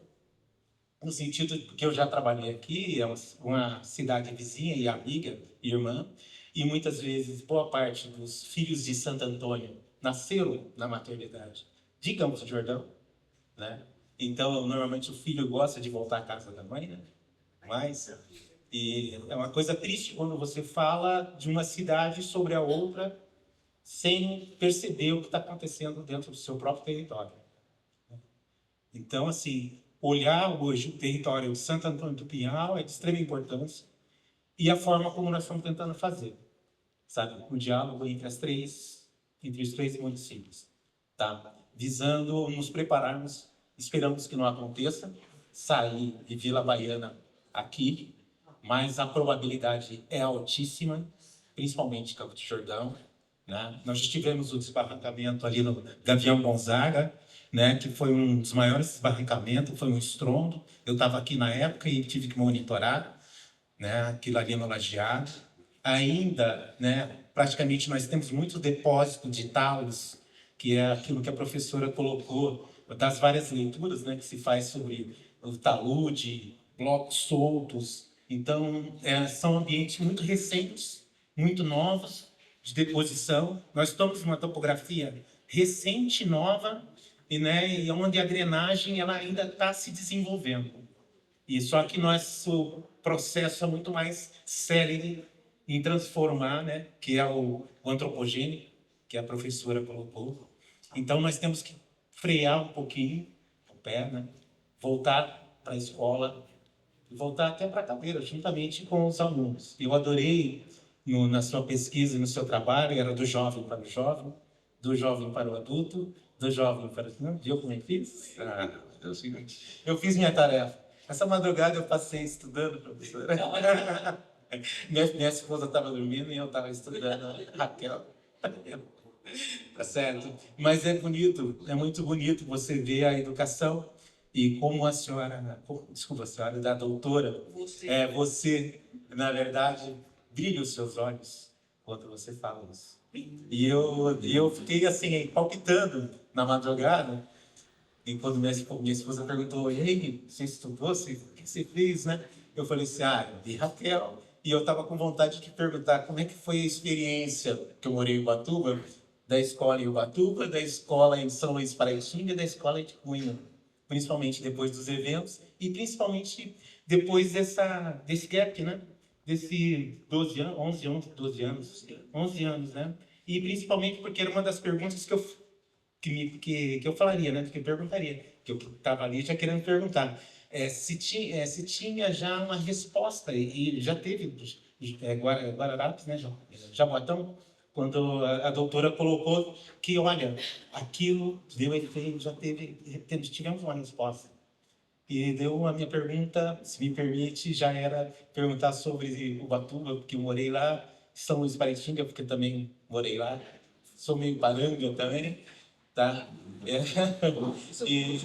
no sentido que eu já trabalhei aqui, é uma cidade vizinha e amiga, irmã, e muitas vezes boa parte dos filhos de Santo Antônio nasceram na maternidade de Campos do Jordão, né? Então, normalmente o filho gosta de voltar à casa da mãe, né? E é uma coisa triste quando você fala de uma cidade sobre a outra sem perceber o que está acontecendo dentro do seu próprio território. Então, assim, olhar hoje o território de Santo Antônio do Pinhal é de extrema importância, e a forma como nós estamos tentando fazer, sabe? O diálogo entre os três municípios, tá? Visando nos prepararmos, esperamos que não aconteça, sair de Vila Baiana aqui, mas a probabilidade é altíssima, principalmente Campos do Jordão, né? Nós já tivemos o desbarrancamento ali no Gavião Gonzaga, né, que foi um dos maiores desbarrancamentos, foi um estrondo. Eu estava aqui na época e tive que monitorar, né, aquilo ali no lajeado. Ainda, né, praticamente nós temos muitos depósitos de talos, que é aquilo que a professora colocou, das várias leituras, né, que se faz sobre o talude, blocos soltos. Então, são ambientes muito recentes, muito novos, de deposição. Nós estamos numa topografia recente, nova, e onde a drenagem ela ainda está se desenvolvendo. E só que nosso processo é muito mais célere em transformar, né, que é o antropogênico, que a professora colocou. Então, nós temos que frear um pouquinho o pé, né, voltar para a escola, e voltar até para a cadeira, juntamente com os alunos. Eu adorei, na sua pesquisa, no seu trabalho, era do jovem para o jovem, do jovem para o adulto, do jovem para o... Não, viu como eu fiz? É o seguinte, eu fiz minha tarefa. Essa madrugada eu passei estudando, professora. Minha esposa estava dormindo e eu estava estudando, Raquel. Tá certo? Mas é bonito, é muito bonito você ver a educação e como a senhora, desculpa, a senhora da doutora, você, na verdade, brilha os seus olhos quando você fala isso. E eu fiquei assim, palpitando na madrugada, e quando minha esposa perguntou, e aí, você estudou? O que você fez, né? Eu falei assim, eu vi Raquel. E eu estava com vontade de perguntar como é que foi a experiência que eu morei em Ubatuba, da escola em Ubatuba, da escola em São Luís Paraitinga e da escola de Cunha. Principalmente depois dos eventos e principalmente depois desse gap, né? Desse 12 anos, 11 anos, 12 anos, 11 anos, né? E principalmente porque era uma das perguntas que eu falaria, né? Que eu perguntaria, que eu estava ali já querendo perguntar, se tinha já uma resposta e já teve Guararapes, né? Jaboatão, quando a doutora colocou que, olha, aquilo deu efeito, tivemos uma resposta. E deu a minha pergunta, se me permite, já era perguntar sobre Ubatuba, porque eu morei lá, São Luís Paraitinga, porque também morei lá, sou meio baranga também, tá? E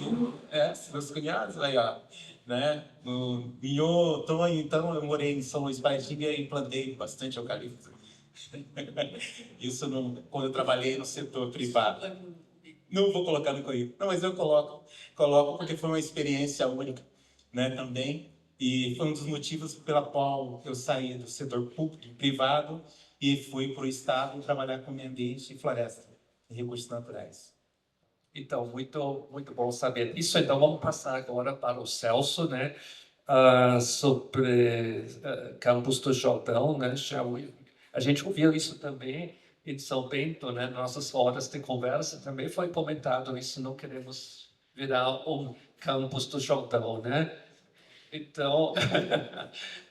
meus cunhados aí, ó, né? No Minho, então eu morei em São Luís Paraitinga e plantei bastante eucalipto. Isso quando eu trabalhei no setor privado. Não vou colocar no currículo. Não, mas eu coloco porque foi uma experiência única, né, também. E foi um dos motivos pela qual eu saí do setor público e privado e fui para o Estado trabalhar com meio ambiente e floresta, e recursos naturais. Então, muito bom saber isso. Então, vamos passar agora para o Celso, né? Sobre Campos do Jordão, né? A gente ouviu isso também em São Bento, né? Nossas rodas de conversa também foi comentado isso. Não queremos virar um Campos do Jordão, né? Então,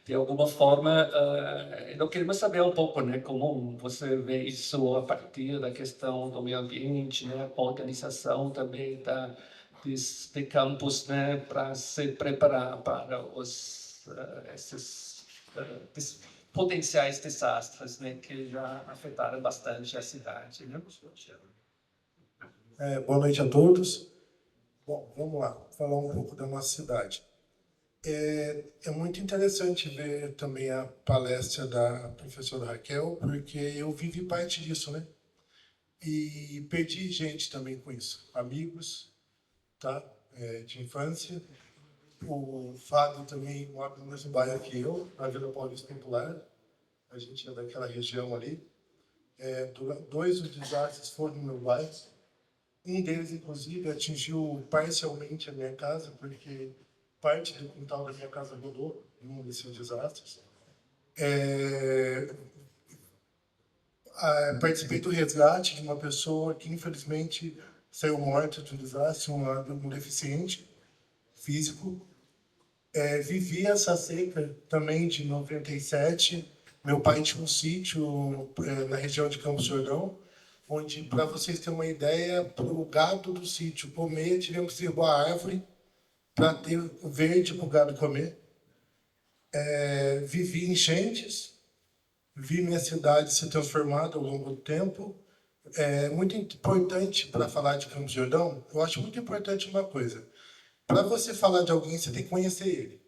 de alguma forma, eu queria saber um pouco, né, como você vê isso a partir da questão do meio ambiente, né, a organização também de campos, né, para se preparar para esses potenciais desastres, né, que já afetaram bastante a cidade, né? Boa noite a todos. Bom, vamos lá, falar um pouco da nossa cidade. É muito interessante ver também a palestra da professora Raquel, porque eu vivi parte disso, né? E perdi gente também com isso, amigos, tá? De infância. O Fábio também mora no mesmo bairro que eu, na Vila Paulista Popular. A gente é daquela região ali. Dois dos desastres foram no meu bairro. Um deles, inclusive, atingiu parcialmente a minha casa, porque parte do quintal da minha casa rodou em um desses desastres. Participei do resgate de uma pessoa que, infelizmente, saiu morta de um desastre, um deficiente físico. Vivi essa seca também de 97. Meu pai tinha um sítio na região de Campos do Jordão, onde, para vocês terem uma ideia, para o gado do sítio comer, tivemos que derrubar a árvore para ter verde para o gado comer. Vivi enchentes, vi minha cidade se transformar ao longo do tempo. Muito importante para falar de Campos do Jordão, eu acho muito importante uma coisa. Para você falar de alguém, você tem que conhecer ele.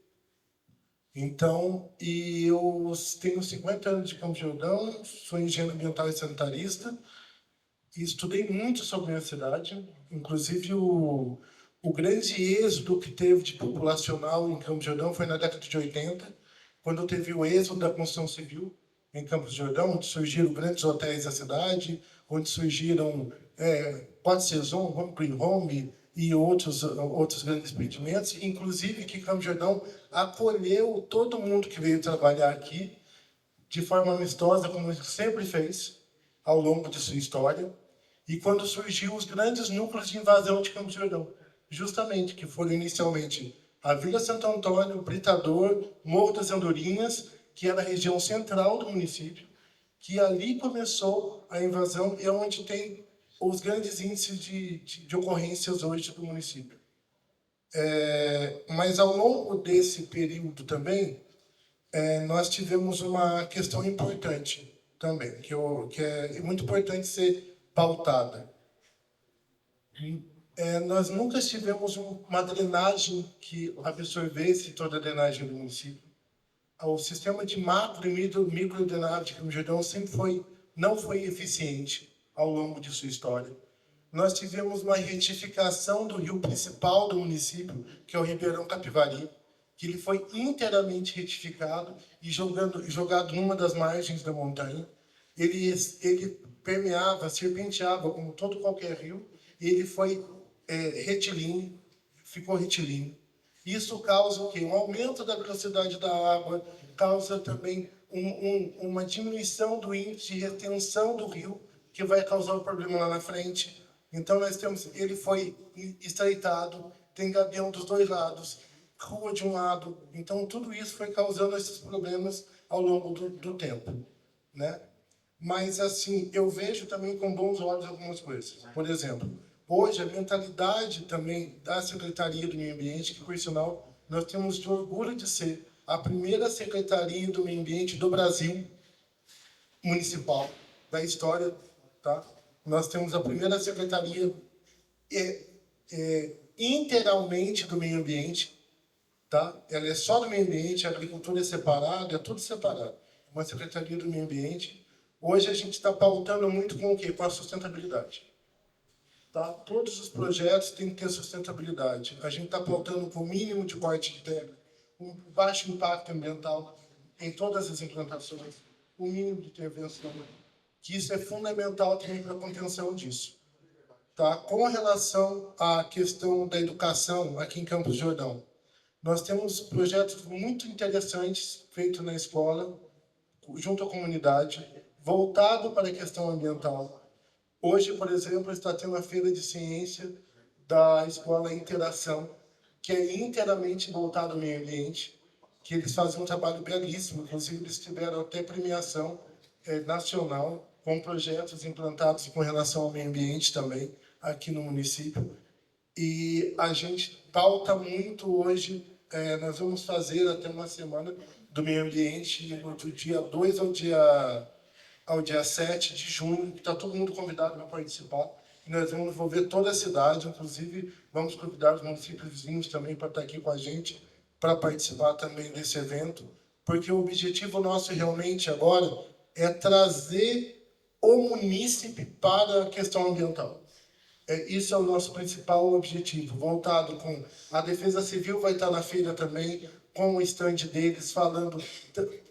Então, eu tenho 50 anos de Campos do Jordão, sou engenheiro ambiental e sanitarista, e estudei muito sobre a minha cidade, inclusive o grande êxodo que teve de populacional em Campos do Jordão foi na década de 80, quando teve o êxodo da construção civil em Campos do Jordão, onde surgiram grandes hotéis da cidade, onde surgiram Pode Saison, Home Green Home e outros grandes empreendimentos, inclusive que Campos do Jordão acolheu todo mundo que veio trabalhar aqui de forma amistosa, como ele sempre fez ao longo de sua história, e quando surgiu os grandes núcleos de invasão de Campos do Jordão, justamente, que foram inicialmente a Vila Santo Antônio, Britador, Morro das Andorinhas, que era a região central do município, que ali começou a invasão e é onde tem os grandes índices de ocorrências hoje do município. Mas ao longo desse período também, nós tivemos uma questão importante também, que é muito importante ser pautada. Nós nunca tivemos uma drenagem que absorvesse toda a drenagem do município. O sistema de macro e micro drenagem de Campos do Jordão sempre não foi eficiente ao longo de sua história. Nós tivemos uma retificação do rio principal do município, que é o Ribeirão Capivari, que ele foi inteiramente retificado e jogado numa das margens da montanha. Ele permeava, serpenteava como todo qualquer rio, e ele foi retilíneo, ficou retilíneo. Isso causa o quê? Um aumento da velocidade da água, causa também uma diminuição do índice de retenção do rio, que vai causar um problema lá na frente. Então, ele foi estreitado, tem gabião dos dois lados, rua de um lado. Então, tudo isso foi causando esses problemas ao longo do tempo, né? Mas, assim, eu vejo também com bons olhos algumas coisas. Por exemplo, hoje, a mentalidade também da Secretaria do Meio Ambiente, que, por sinal, nós temos orgulho de ser a primeira Secretaria do Meio Ambiente do Brasil municipal, da história, tá? Nós temos a primeira Secretaria integralmente do Meio Ambiente, tá? Ela é só do Meio Ambiente, a agricultura é separada, é tudo separado. Uma Secretaria do Meio Ambiente. Hoje a gente está pautando muito com o quê? Com a sustentabilidade. Tá? Todos os projetos têm que ter sustentabilidade. A gente está pautando com o mínimo de corte de terra, um baixo impacto ambiental em todas as implantações, o mínimo de intervenção, que isso é fundamental também para a contenção disso. Tá? Com relação à questão da educação aqui em Campos do Jordão, nós temos projetos muito interessantes feitos na escola, junto à comunidade, voltado para a questão ambiental. Hoje, por exemplo, está tendo a feira de ciência da Escola Interação, que é inteiramente voltada ao meio ambiente, que eles fazem um trabalho belíssimo, inclusive eles tiveram até premiação nacional com projetos implantados com relação ao meio ambiente também, aqui no município. E a gente pauta muito hoje, nós vamos fazer até uma semana do meio ambiente, do dia 2 ao dia 7 de junho, que está todo mundo convidado para participar. E nós vamos envolver toda a cidade, inclusive vamos convidar os municípios vizinhos também para estar aqui com a gente, para participar também desse evento, porque o objetivo nosso realmente agora é trazer o munícipe para a questão ambiental. Isso é o nosso principal objetivo, voltado com a Defesa Civil vai estar na feira também, com o estande deles, falando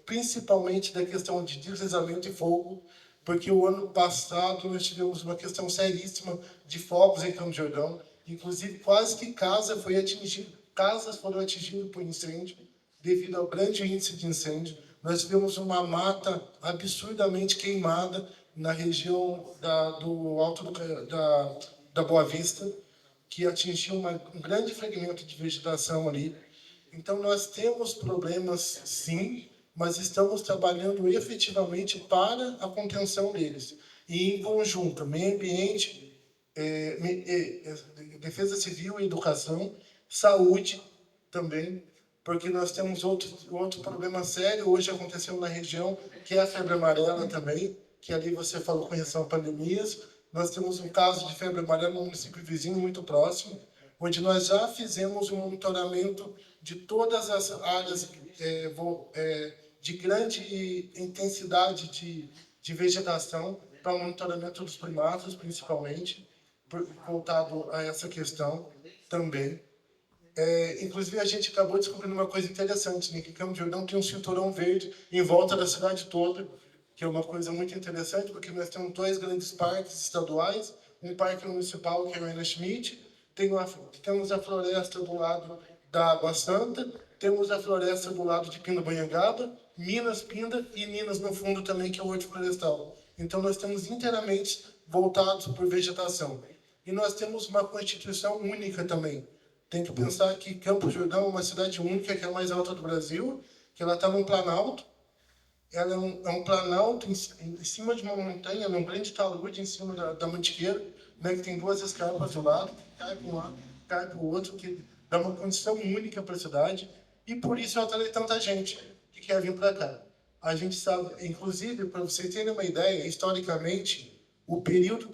principalmente da questão de deslizamento e fogo, porque o ano passado nós tivemos uma questão seríssima de fogos em Campos do Jordão, inclusive quase que casas foram atingidas por incêndio, devido ao grande índice de incêndio. Nós tivemos uma mata absurdamente queimada na região do Alto da Boa Vista, que atingiu um grande fragmento de vegetação ali. Então, nós temos problemas, sim, mas estamos trabalhando efetivamente para a contenção deles. E, em conjunto, meio ambiente, defesa civil e educação, saúde também, porque nós temos outro problema sério, hoje aconteceu na região, que é a febre amarela também, que ali você falou com relação a pandemias. Nós temos um caso de febre amarela no município vizinho, muito próximo, onde nós já fizemos um monitoramento de todas as áreas de grande intensidade de vegetação para o monitoramento dos primatas, principalmente, voltado a essa questão também. Inclusive, a gente acabou descobrindo uma coisa interessante, né? Que Campos do Jordão tem um cinturão verde em volta da cidade toda, que é uma coisa muito interessante, porque nós temos 2 grandes parques estaduais, um parque municipal, que é o Ana Schmidt, temos a floresta do lado da Água Santa, temos a floresta do lado de Pindamonhangaba, Minas Pinda e Minas no fundo também, que é o Horto Florestal. Então, nós temos inteiramente voltados por vegetação. E nós temos uma constituição única também. Tem que pensar que Campos do Jordão é uma cidade única, que é a mais alta do Brasil, que ela está num planalto. Ela é um planalto em cima de uma montanha, num grande talude em cima da mantiqueira, né, que tem 2 escarpas do lado, cai para um lado, cai para o outro, que dá uma condição única para a cidade. E por isso ela atrai tanta gente que quer vir para cá. A gente sabe, inclusive, para vocês terem uma ideia, historicamente, o período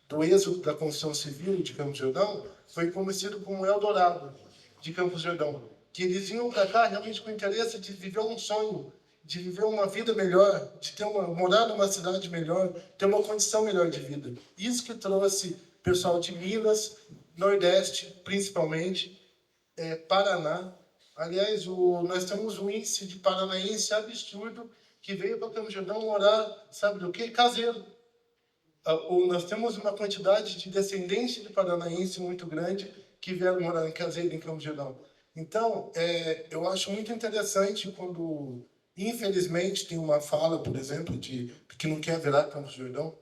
do êxodo da construção civil de Campos do Jordão foi conhecido como Eldorado de Campos do Jordão, que eles vinham para cá realmente com o interesse de viver um sonho, de viver uma vida melhor, de morar numa cidade melhor, ter uma condição melhor de vida. Isso que trouxe pessoal de Minas, Nordeste, principalmente, Paraná. Aliás, nós temos um índice de paranaense absurdo que veio para Campos do Jordão morar, sabe do quê? Caseiro. Nós temos uma quantidade de descendentes de paranaense muito grande que vieram morar em caseiro em Campos do Jordão. Então, eu acho muito interessante quando, infelizmente, tem uma fala, por exemplo, de que não quer virar Campos do Jordão,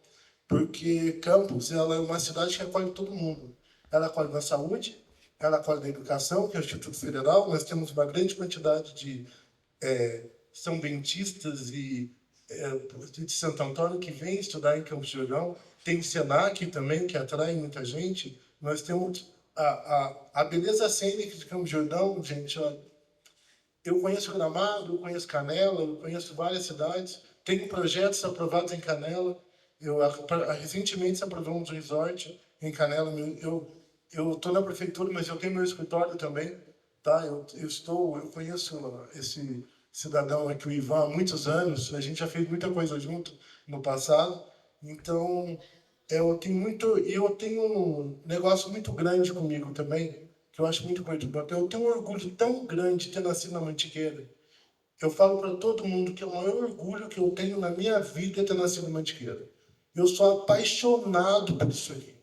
porque Campos ela é uma cidade que acolhe todo mundo. Ela acolhe na saúde, ela acolhe na educação, que é o Instituto Federal. Nós temos uma grande quantidade de são bentistas e de Santo Antônio que vêm estudar em Campos do Jordão. Tem o Senac também, que atrai muita gente. Nós temos a beleza cênica de Campos do Jordão, gente. Ó, eu conheço Gramado, eu conheço Canela, eu conheço várias cidades. Tenho projetos aprovados em Canela. Recentemente aprovamos um resort em Canela. Eu estou na prefeitura, mas eu tenho meu escritório também. Tá? Eu conheço esse cidadão aqui, o Ivan, há muitos anos. A gente já fez muita coisa junto no passado. Então, eu tenho um negócio muito grande comigo também, que eu acho muito importante. Eu tenho um orgulho tão grande de ter nascido na Mantiqueira. Eu falo para todo mundo que é o maior orgulho que eu tenho na minha vida é ter nascido na Mantiqueira. Eu sou apaixonado por isso aqui.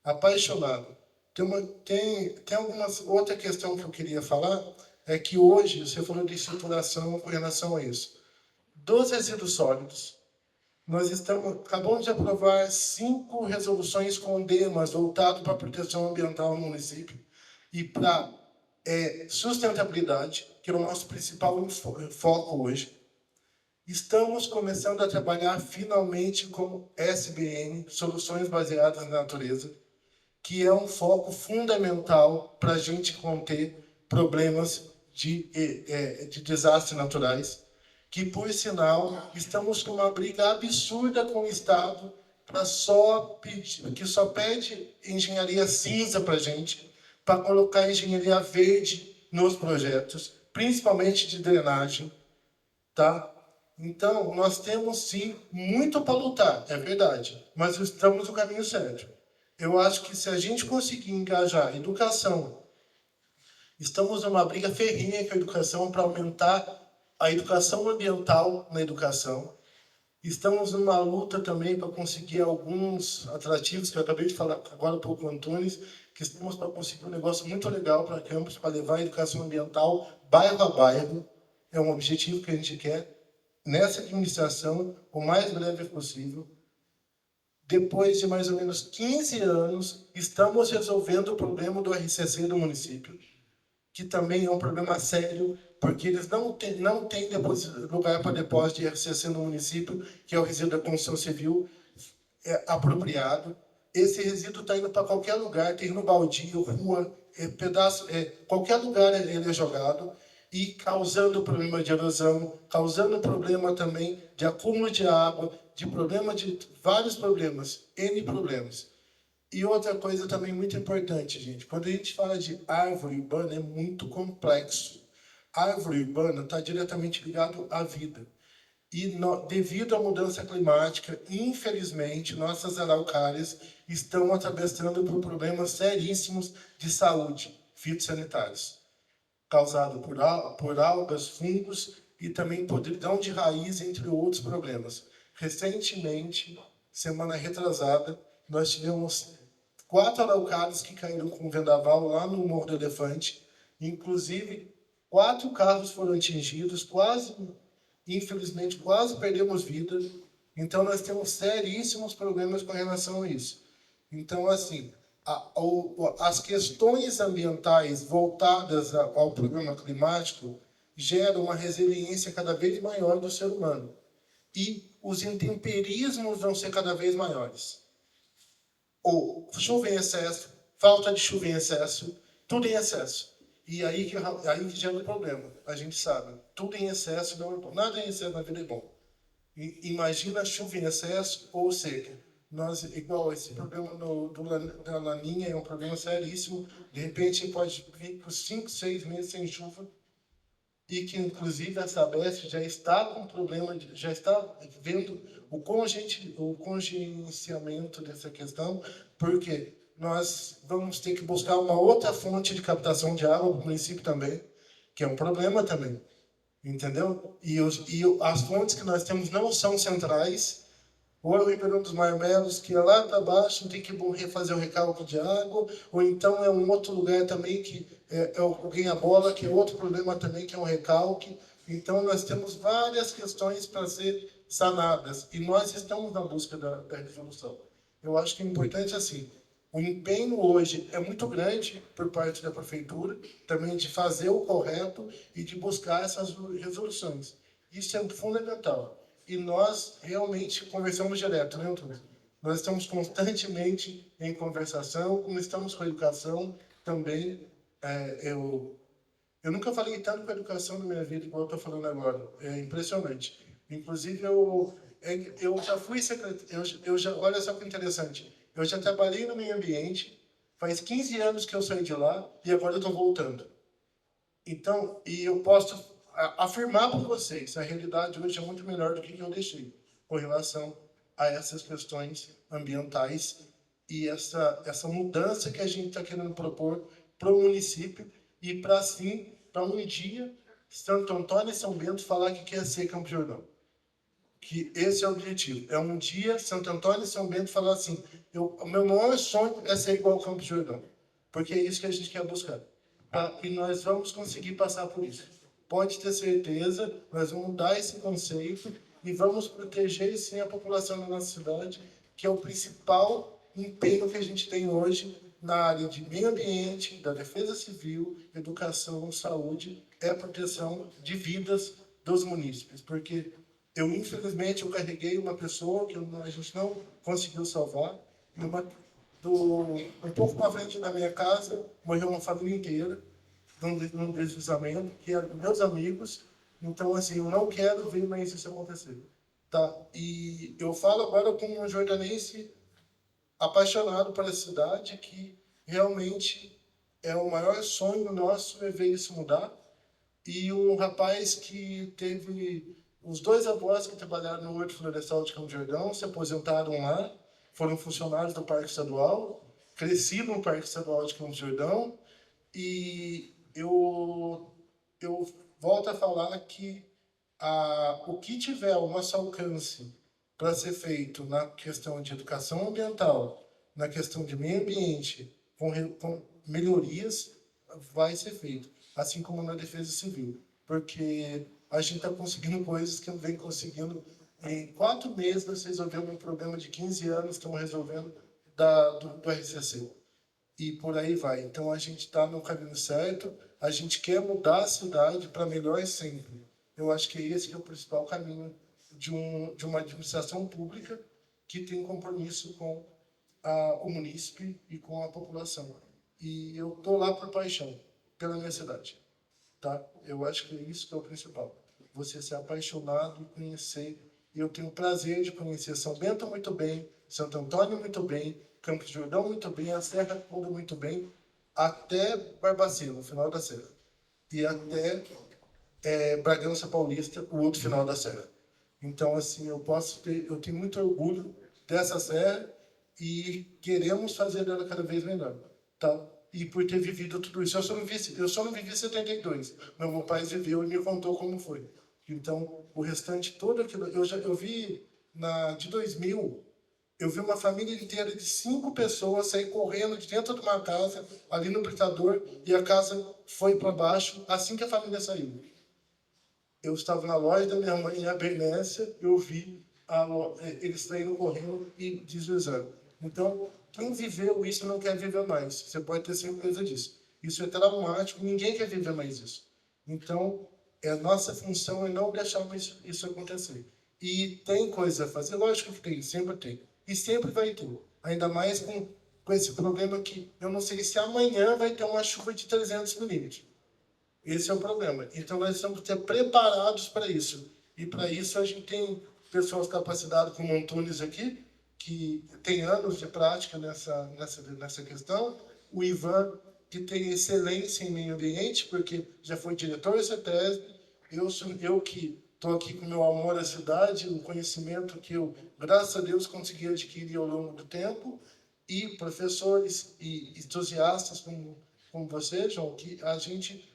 Apaixonado. Tem alguma outra questão que eu queria falar, é que hoje, você falou de estruturação com relação a isso. Dos resíduos sólidos, nós acabamos de aprovar 5 resoluções com temas voltados para a proteção ambiental no município e para sustentabilidade, que é o nosso principal foco hoje. Estamos começando a trabalhar finalmente com SBN, Soluções Baseadas na Natureza, que é um foco fundamental para a gente conter problemas de desastres naturais, que, por sinal, estamos com uma briga absurda com o Estado que só pede engenharia cinza para a gente, para colocar engenharia verde nos projetos, principalmente de drenagem. Tá? Então, nós temos, sim, muito para lutar, é verdade, mas estamos no caminho certo. Eu acho que se a gente conseguir engajar a educação, estamos numa briga ferrenha com a educação para aumentar a educação ambiental na educação. Estamos numa luta também para conseguir alguns atrativos, que eu acabei de falar agora para o Antunes, que estamos para conseguir um negócio muito legal para Campos, para levar a educação ambiental bairro a bairro. É um objetivo que a gente quer nessa administração o mais breve possível. Depois de mais ou menos 15 anos, estamos resolvendo o problema do RCC do município, que também é um problema sério, porque eles não têm lugar para depósito de RCC no município, que é o resíduo da construção civil apropriado. Esse resíduo está indo para qualquer lugar, tem no baldio, rua, qualquer lugar ele é jogado, e causando problema de erosão, causando problema também de acúmulo de água, de vários problemas, N problemas. E outra coisa também muito importante, gente, quando a gente fala de árvore urbana, é muito complexo. Árvore urbana está diretamente ligado à vida. E devido à mudança climática, infelizmente, nossas araucárias estão atravessando por problemas seríssimos de saúde fitossanitários, causados por algas, fungos e também podridão de raiz, entre outros problemas. Recentemente, semana retrasada, nós tivemos 4 araucárias que caíram com vendaval lá no Morro do Elefante. Inclusive, 4 carros foram atingidos, infelizmente, quase perdemos vida. Então, nós temos seríssimos problemas com relação a isso. Então, assim, as questões ambientais voltadas ao problema climático geram uma resiliência cada vez maior do ser humano. E os intemperismos vão ser cada vez maiores. Ou chuva em excesso, falta de chuva em excesso, tudo em excesso. E aí que gera o problema. A gente sabe, tudo em excesso não é bom. Nada em excesso na vida é bom. Imagina chuva em excesso ou seca. Nós, igual esse problema da laninha é um problema seríssimo. De repente, pode vir por 5, 6 meses sem chuva e que, inclusive, a Sabesp já está com problema, já está vendo o contingenciamento dessa questão, porque nós vamos ter que buscar uma outra fonte de captação de água para o município também, que é um problema também. Entendeu? As fontes que nós temos não são centrais. Ou é o Ribeirão dos Marmelos, que é lá para baixo, tem que refazer o recálculo de água, ou então é um outro lugar também, que é o Ganha-Bola, que é outro problema também, que é um recalque. Então, nós temos várias questões para ser sanadas, e nós estamos na busca da resolução. Eu acho que é importante, assim, o empenho hoje é muito grande por parte da prefeitura, também de fazer o correto e de buscar essas resoluções. Isso é fundamental. E nós realmente conversamos direto, né, Antônio? Nós estamos constantemente em conversação, como estamos com a educação também. Eu nunca falei tanto com a educação na minha vida igual eu estou falando agora. É impressionante. Inclusive, eu já fui secretário, olha só que interessante. Eu já trabalhei no meio ambiente, faz 15 anos que eu saí de lá e agora eu estou voltando. Então, e eu posso afirmar para vocês, a realidade hoje é muito melhor do que eu deixei com relação a essas questões ambientais e essa mudança que a gente está querendo propor para o município e para um dia Santo Antônio e São Bento falar que quer ser Campos do Jordão. Que esse é o objetivo. É um dia Santo Antônio e São Bento falar assim, o meu maior sonho é ser igual ao Campos do Jordão, porque é isso que a gente quer buscar. E nós vamos conseguir passar por isso. Pode ter certeza, nós vamos mudar esse conceito e vamos proteger, sim, a população da nossa cidade, que é o principal empenho que a gente tem hoje na área de meio ambiente, da defesa civil, educação, saúde, é a proteção de vidas dos munícipes. Porque infelizmente, eu carreguei uma pessoa que a gente não conseguiu salvar, um pouco para frente da minha casa, morreu uma família inteira, num deslizamento, que eram meus amigos. Então, assim, eu não quero ver mais isso acontecer. Tá? E eu falo agora como um jordanense apaixonado pela cidade, que realmente é o maior sonho nosso é ver isso mudar. E um rapaz que teve os 2 avós que trabalharam no Horto Florestal de Campos do Jordão, se aposentaram lá, foram funcionários do Parque Estadual, cresci no Parque Estadual de Campos do Jordão, e eu volto a falar que o que tiver ao nosso alcance para ser feito na questão de educação ambiental, na questão de meio ambiente, com melhorias, vai ser feito. Assim como na defesa civil. Porque a gente está conseguindo coisas que não vem conseguindo. Em 4 meses, nós resolvemos um problema de 15 anos, estamos resolvendo do RCC. E por aí vai. Então, a gente está no caminho certo, a gente quer mudar a cidade para melhor sempre. Eu acho que esse que é o principal caminho de uma administração pública que tem compromisso com o munícipe e com a população. E eu estou lá por paixão, pela minha cidade. Tá? Eu acho que é isso que é o principal. Você ser apaixonado e conhecer. E eu tenho o prazer de conhecer São Bento muito bem, Santo Antônio muito bem, Campos do Jordão muito bem, a Serra toda muito bem, até Barbacena, no final da serra. E até Bragança Paulista, o outro final da serra. Então, assim, eu tenho muito orgulho dessa serra e queremos fazer dela cada vez melhor. Tá? E por ter vivido tudo isso. Eu só não vivi 72. Meu pai viveu e me contou como foi. Então, o restante todo aquilo... Eu vi, de 2000, eu vi uma família inteira de 5 pessoas sair correndo de dentro de uma casa, ali no Britador, e a casa foi para baixo assim que a família saiu. Eu estava na loja da minha mãe, em Abernésia, eu vi eles saindo correndo e deslizando. Então, quem viveu isso não quer viver mais. Você pode ter certeza disso. Isso é traumático, ninguém quer viver mais isso. Então, a nossa função é não deixar isso acontecer. E tem coisa a fazer? Lógico que tem, sempre tem. E sempre vai ter. Ainda mais com esse problema que eu não sei se amanhã vai ter uma chuva de 300 milímetros. Esse é o problema. Então, nós temos que ter preparados para isso. E para isso, a gente tem pessoas capacitadas como Antunes aqui, que tem anos de prática nessa questão. O Ivan, que tem excelência em meio ambiente, porque já foi diretor da CETESB. Eu que estou aqui com o meu amor à cidade, o conhecimento que eu, graças a Deus, consegui adquirir ao longo do tempo. E professores e entusiastas como você, João, que a gente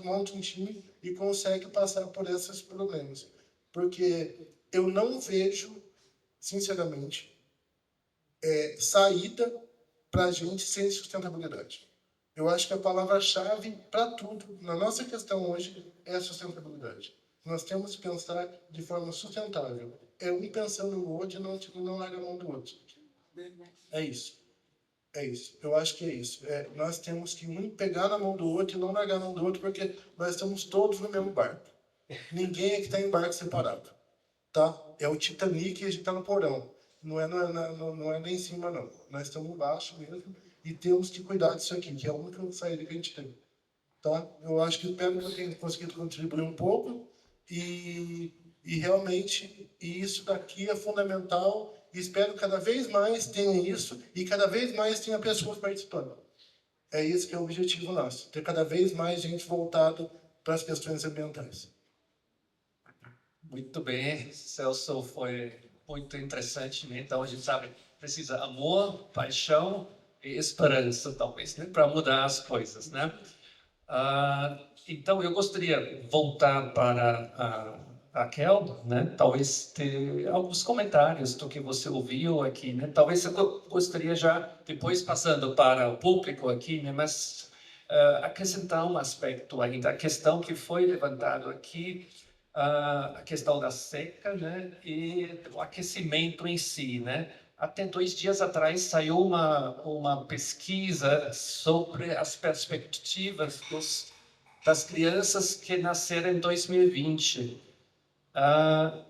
monta um time e consegue passar por esses problemas. Porque eu não vejo, sinceramente, saída para a gente sem sustentabilidade. Eu acho que a palavra-chave para tudo, na nossa questão hoje, é a sustentabilidade. Nós temos que pensar de forma sustentável. É um pensando no outro e não larga a mão do outro. É isso. É isso. Eu acho que é isso. Nós temos que um pegar na mão do outro e não largar a mão do outro, porque nós estamos todos no mesmo barco. Ninguém aqui está em barco separado. Tá? É o Titanic e a gente está no porão. Não é nem em cima, não. Nós estamos embaixo mesmo e temos que cuidar disso aqui, que é a única saída que a gente tem. Tá? Eu acho que espero que eu tenha conseguido contribuir um pouco e realmente isso daqui é fundamental. Espero que cada vez mais tenha isso e cada vez mais tenha pessoas participando. É isso que é o objetivo nosso, ter cada vez mais gente voltada para as questões ambientais. Muito bem, Celso, foi muito interessante, né? Então a gente sabe, precisa amor, paixão e esperança, talvez, né? Para mudar as coisas, né? Então eu gostaria de voltar para a Raquel, né? Talvez ter alguns comentários do que você ouviu aqui, né? Talvez eu gostaria já, depois passando para o público aqui, né? Mas acrescentar um aspecto ainda, a questão que foi levantada aqui, a questão da seca, né, e o aquecimento em si, né. Até 2 dias atrás saiu uma pesquisa sobre as perspectivas das crianças que nasceram em 2020,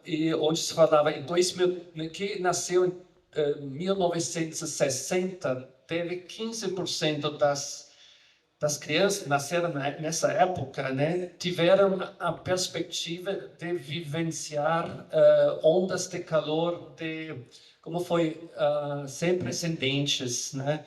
e onde se falava em 2000, que nasceu em 1960, teve 15% das crianças que nasceram nessa época, né, tiveram a perspectiva de vivenciar ondas de calor como foi, sem precedentes, né?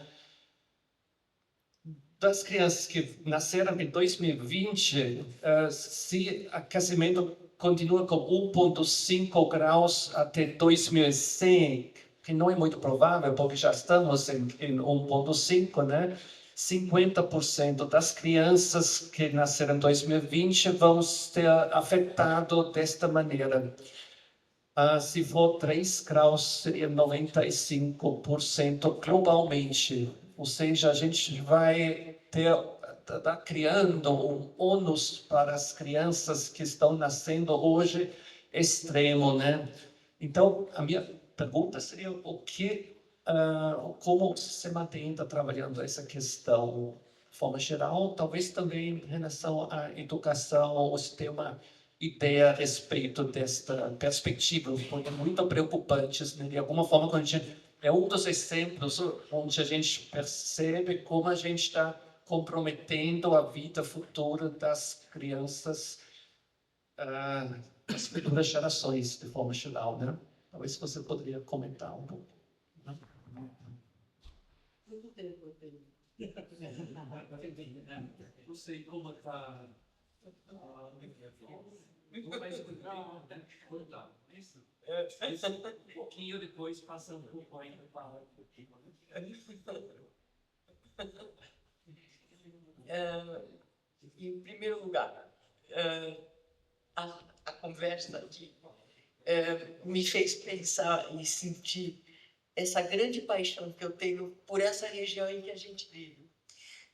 Das crianças que nasceram em 2020, se aquecimento continua com 1,5 graus até 2100, que não é muito provável, porque já estamos em 1,5, né? 50% das crianças que nasceram em 2020 vão ser afetadas desta maneira. Se for 3 graus, seria 95% globalmente. Ou seja, a gente vai tá criando um ônus para as crianças que estão nascendo hoje extremo, né? Então, a minha pergunta seria como o sistema está trabalhando essa questão de forma geral, talvez também em relação à educação, ou se tem uma ideia a respeito desta perspectiva, porque é muito preocupante, né? De alguma forma, quando a gente, é um dos exemplos onde a gente percebe como a gente está comprometendo a vida futura das crianças, das futuras gerações, de forma geral, né? Talvez você poderia comentar um pouco. Não sei como está. Um pouquinho depois passa um pouco ainda para em primeiro lugar, a conversa aqui me fez pensar e sentir essa grande paixão que eu tenho por essa região em que a gente vive.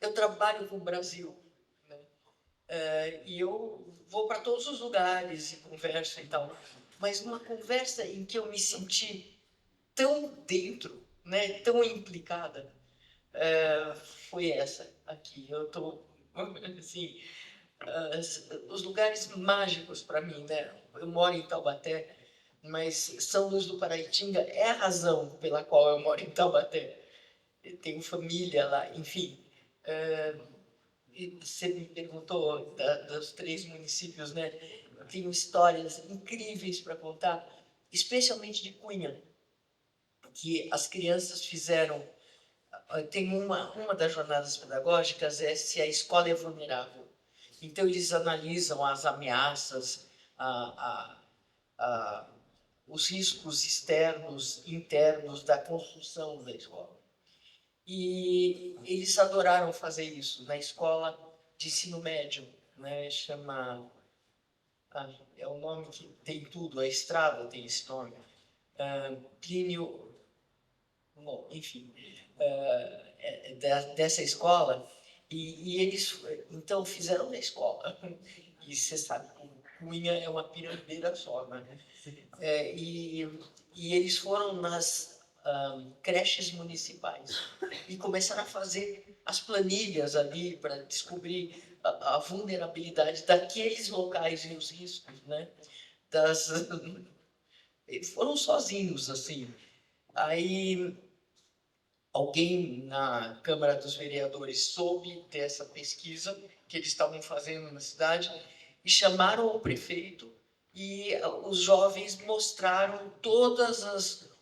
Eu trabalho com o Brasil, né? E eu vou para todos os lugares e converso e tal, mas uma conversa em que eu me senti tão dentro, né, tão implicada, foi essa aqui. Eu estou, assim, os lugares mágicos para mim, né? Eu moro em Taubaté, mas São Luís do Paraitinga é a razão pela qual eu moro em Taubaté. Eu tenho família lá, enfim. E você me perguntou dos 3 municípios, né? Eu tenho histórias incríveis para contar, especialmente de Cunha, que as crianças fizeram. Tem uma das jornadas pedagógicas é se a escola é vulnerável. Então, eles analisam as ameaças, os riscos externos, internos da construção da escola. E eles adoraram fazer isso na escola de ensino médio, né? Chama... é um nome que tem tudo, a estrada tem esse nome. Plínio... Bom, enfim, dessa escola. E eles, então, fizeram na escola. E você sabe, Cunha é uma pirambeira só, né? E eles foram nas creches municipais e começaram a fazer as planilhas ali para descobrir a vulnerabilidade daqueles locais e os riscos, né? Eles foram sozinhos, assim. Aí alguém na Câmara dos Vereadores soube dessa pesquisa que eles estavam fazendo na cidade e chamaram o prefeito e os jovens mostraram todos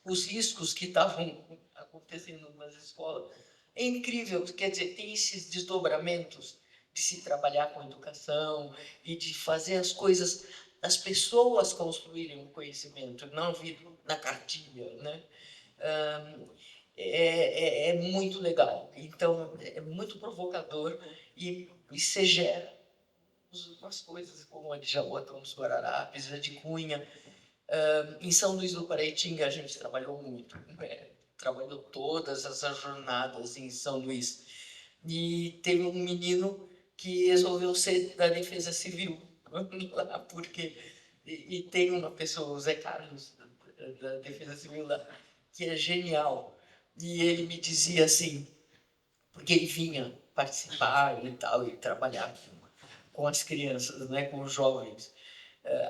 os riscos que estavam acontecendo nas escolas. É incrível, quer dizer, tem esses desdobramentos de se trabalhar com educação e de fazer as coisas, as pessoas construírem o conhecimento, não vir na cartilha, né? É muito legal. Então, é muito provocador e você gera umas coisas como a de Jaboatão dos Guararapes, a de Cunha. Em São Luís do Paraitinga, a gente trabalhou muito. Trabalhou todas essas jornadas em São Luís. E teve um menino que resolveu ser da Defesa Civil lá, porque... E tem uma pessoa, o Zé Carlos, da Defesa Civil lá, que é genial. E ele me dizia assim, porque ele vinha participar e tal, e trabalhar com as crianças, né, com os jovens.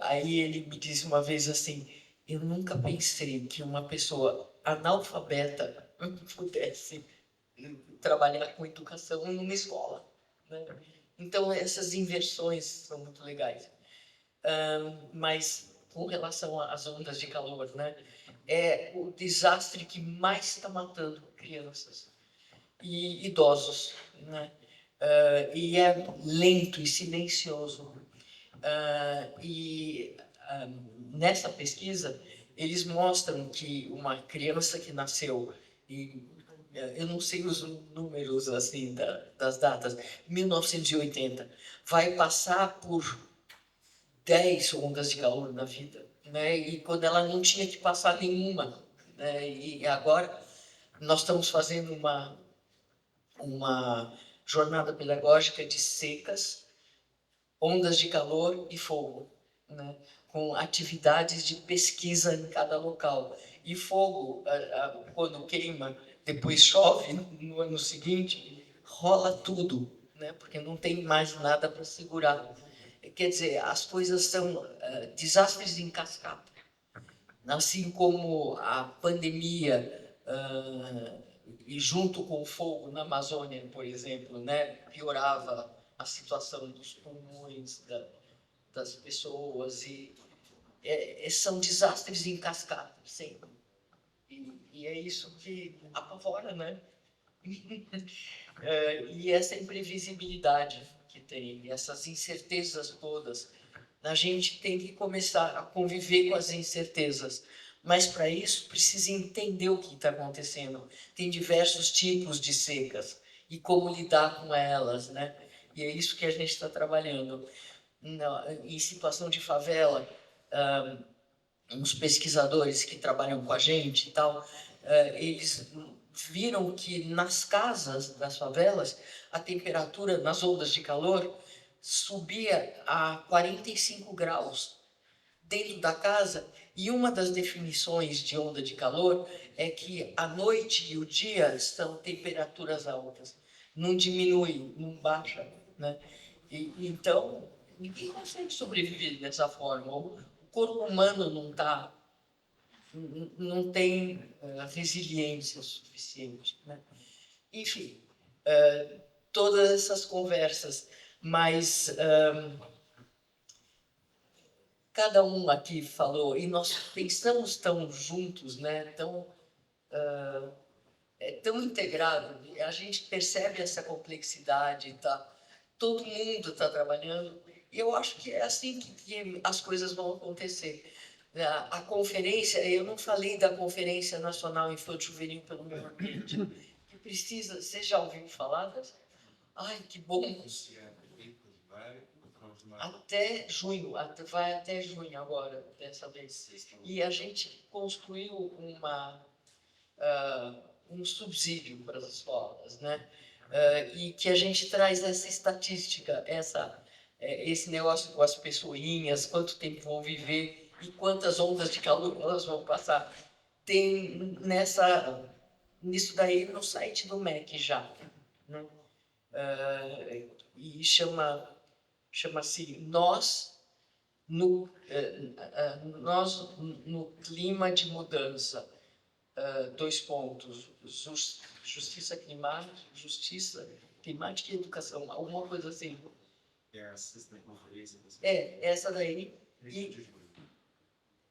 Aí ele me disse uma vez assim, eu nunca pensei que uma pessoa analfabeta pudesse trabalhar com educação numa escola, né? Então, essas inversões são muito legais. Mas, com relação às ondas de calor, né, é o desastre que mais está matando crianças e idosos, né? E é lento e silencioso. Nessa pesquisa, eles mostram que uma criança que nasceu em, eu não sei os números assim das datas, 1980, vai passar por 10 ondas de calor na vida, né? E quando ela não tinha que passar nenhuma, né? E agora nós estamos fazendo uma jornada pedagógica de secas, ondas de calor e fogo, né? Com atividades de pesquisa em cada local. E fogo, quando queima, depois chove no ano seguinte, rola tudo, né? Porque não tem mais nada para segurar. Quer dizer, as coisas são desastres em cascata. Assim como a pandemia, e junto com o fogo na Amazônia, por exemplo, né, piorava a situação dos pulmões das pessoas. São desastres em cascata, sempre. E é isso que apavora, né? E essa imprevisibilidade que tem, essas incertezas todas, a gente tem que começar a conviver com as incertezas. Mas para isso precisa entender o que está acontecendo. Tem diversos tipos de secas e como lidar com elas, né? E é isso que a gente está trabalhando. Em situação de favela, uns pesquisadores que trabalham com a gente e tal, eles viram que nas casas das favelas, a temperatura nas ondas de calor subia a 45 graus dentro da casa, e uma das definições de onda de calor é que a noite e o dia são temperaturas altas, não diminui, não baixa, né? Então, ninguém consegue sobreviver dessa forma. O corpo humano não tem resiliência suficiente, né? Enfim, todas essas conversas, mas cada um aqui falou, e nós pensamos tão juntos, né? Tão integrado, a gente percebe essa complexidade, tá? Todo mundo está trabalhando, e eu acho que é assim que as coisas vão acontecer. A conferência, eu não falei da Conferência Nacional Infanto Juvenil pelo Meio Ambiente, que precisa, você já ouviu falar dessa? Ai, que bom! Até junho, vai até junho agora, dessa vez. E a gente construiu um subsídio para as escolas, né? E que a gente traz essa estatística, esse negócio com as pessoinhas, quanto tempo vão viver e quantas ondas de calor elas vão passar. Tem nisso daí no site do MEC já, né? E chama-se Nós no Clima de Mudança. Dois pontos, justiça climática e educação, alguma coisa assim. Essa daí. E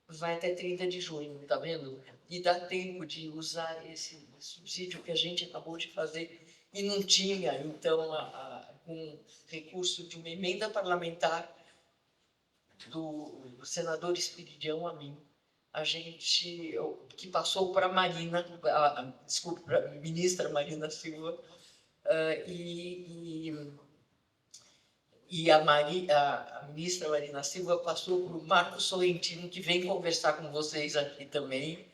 vai até 30 de junho, tá vendo? E dá tempo de usar esse subsídio que a gente acabou de fazer e não tinha, então, com recurso de uma emenda parlamentar do senador Espiridião a mim, que passou para a Marina, para a ministra Marina Silva, e a ministra Marina Silva passou para o Marcos Sorrentino, que vem conversar com vocês aqui também,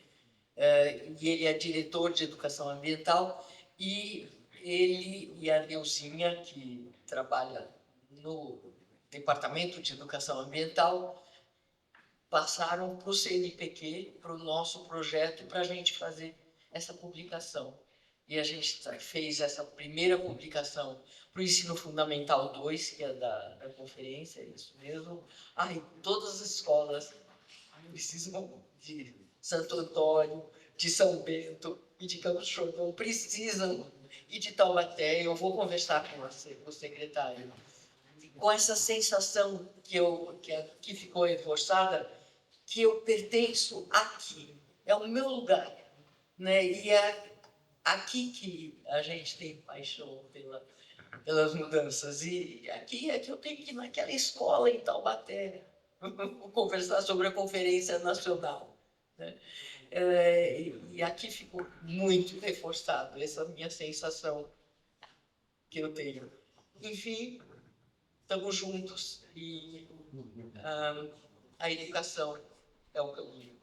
e ele é diretor de educação ambiental, e ele e a Neuzinha, que trabalha no Departamento de Educação Ambiental, passaram para o CNPq, para o nosso projeto, para a gente fazer essa publicação. E a gente fez essa primeira publicação para o Ensino Fundamental 2, que é da conferência, é isso mesmo. E todas as escolas precisam de Santo Antônio, de São Bento e de Campos do Jordão, precisam, e de Taubaté. Eu vou conversar com o secretário. Com essa sensação que ficou reforçada, que eu pertenço aqui, é o meu lugar, né? E é aqui que a gente tem paixão pelas mudanças. E aqui é que eu tenho que ir naquela escola em Taubaté conversar sobre a Conferência Nacional, né? E aqui ficou muito reforçado essa minha sensação que eu tenho. Enfim, estamos juntos e a educação é o caminho.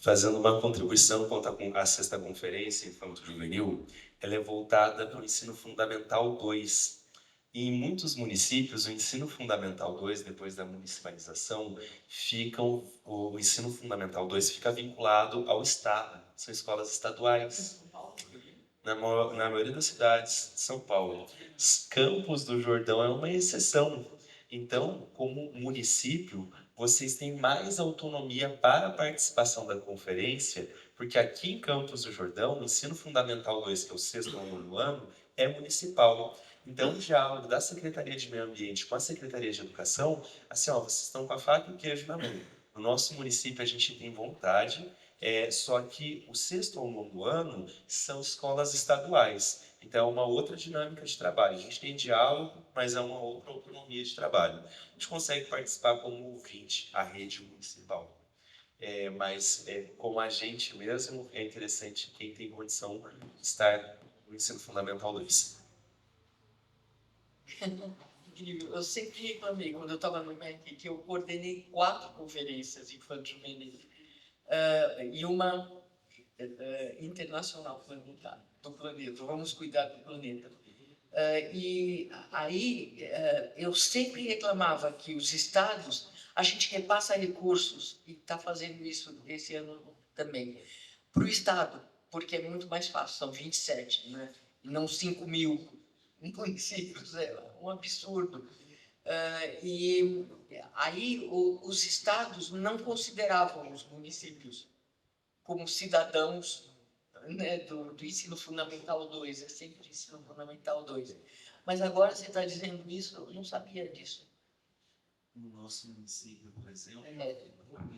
Fazendo uma contribuição quanto à sexta conferência infanto-juvenil, ela é voltada para o ensino fundamental 2. E em muitos municípios, o ensino fundamental 2, depois da municipalização, o ensino fundamental 2 fica vinculado ao Estado, são escolas estaduais. Na maioria das cidades de São Paulo. Campos do Jordão é uma exceção. Então, como município, vocês têm mais autonomia para a participação da conferência, porque aqui em Campos do Jordão, o ensino fundamental 2, que é o sexto ao nono ano, é municipal. Então, o diálogo da Secretaria de Meio Ambiente com a Secretaria de Educação, assim, vocês estão com a faca e o queijo na mão. No nosso município, a gente tem vontade, só que o sexto ao nono ano são escolas estaduais. Então, é uma outra dinâmica de trabalho. A gente tem diálogo, mas é uma outra autonomia de trabalho. A gente consegue participar como ouvinte, a rede municipal. Mas, como agente mesmo, é interessante quem tem condição de estar no ensino fundamental 2. Eu sempre reclamei, quando eu estava no MEC, que eu coordenei 4 conferências infanto-juvenis e uma internacional planetária, do planeta. Vamos cuidar do planeta. E aí eu sempre reclamava que os estados, a gente repassa recursos, e está fazendo isso esse ano também, para o estado, porque é muito mais fácil, são 27, né? E não 5.000 municípios, é um absurdo. E aí os estados não consideravam os municípios como cidadãos né, do ensino fundamental 2, é sempre ensino fundamental 2. Mas agora você está dizendo isso, eu não sabia disso. No nosso município, por exemplo,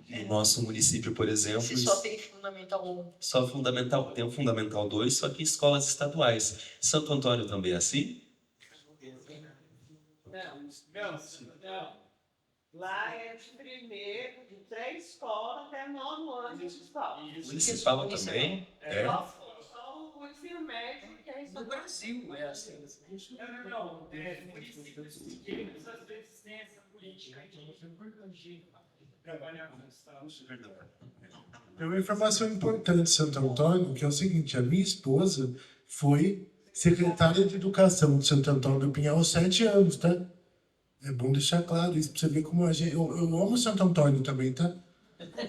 É, no nosso município, por exemplo, você só tem fundamental 1. só fundamental, tem o Fundamental 2, só que escolas estaduais. Santo Antônio também é assim? Não. Lá é de primeiro, de 3 escolas até 9 anos de escola. Municipal também? É. Só o ensino médio que é No Brasil é assim. Não. É por isso que essas vezes tem essa política. É importante trabalhar com o Estado. Tem uma informação importante de Santo Antônio, que é o seguinte: a minha esposa foi secretária de Educação de Santo Antônio do Pinhal há 7 anos, tá? É bom deixar claro isso, para você ver como a gente... Eu amo Santo Antônio também, tá?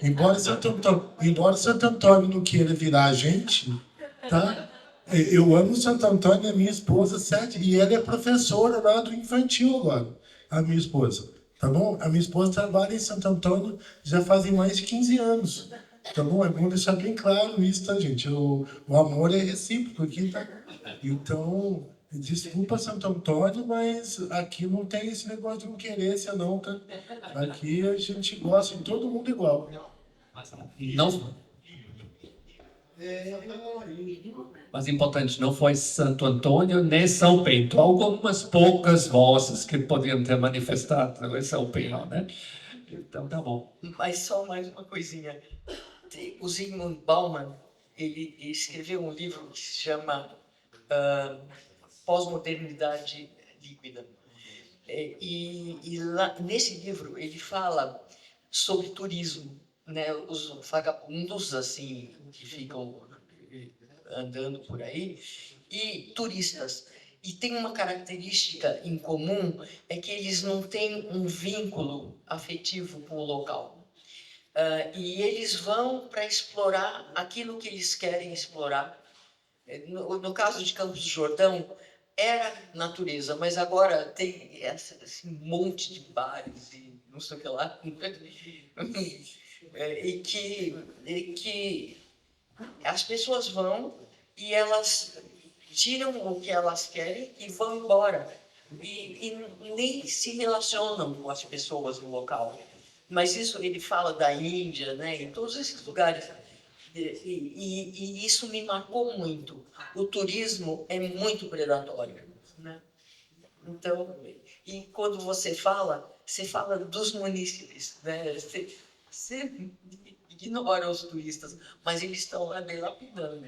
Embora Santo Antônio não queira virar a gente, tá? Eu amo Santo Antônio, a minha esposa, 7, e ela é professora lá do infantil agora, a minha esposa, tá bom? A minha esposa trabalha em Santo Antônio já fazem mais de 15 anos, tá bom? É bom deixar bem claro isso, tá, gente? O amor é recíproco aqui, tá? Então, desculpa Santo Antônio, mas aqui não tem esse negócio de não querência, não, tá? Aqui a gente gosta de todo mundo igual. Não, mas importante, não foi Santo Antônio nem São Bento. Algumas poucas vozes que podiam ter manifestado em São Bento, né? Então, tá bom. Mas só mais uma coisinha. O Zygmunt Bauman, ele escreveu um livro que se chama Pós-Modernidade Líquida. E lá, nesse livro ele fala sobre turismo, né? Os vagabundos assim que ficam andando por aí e turistas. E tem uma característica em comum, é que eles não têm um vínculo afetivo com o local. E eles vão para explorar aquilo que eles querem explorar. No caso de Campos do Jordão, era natureza, mas agora tem esse monte de bares e não sei o que lá. E que as pessoas vão e elas tiram o que elas querem e vão embora. E nem se relacionam com as pessoas no local. Mas isso ele fala da Índia, né, em todos esses lugares. E isso me marcou muito. O turismo é muito predatório, né? Então, e quando você fala dos munícipes, né? Você ignora os turistas, mas eles estão lá delapidando.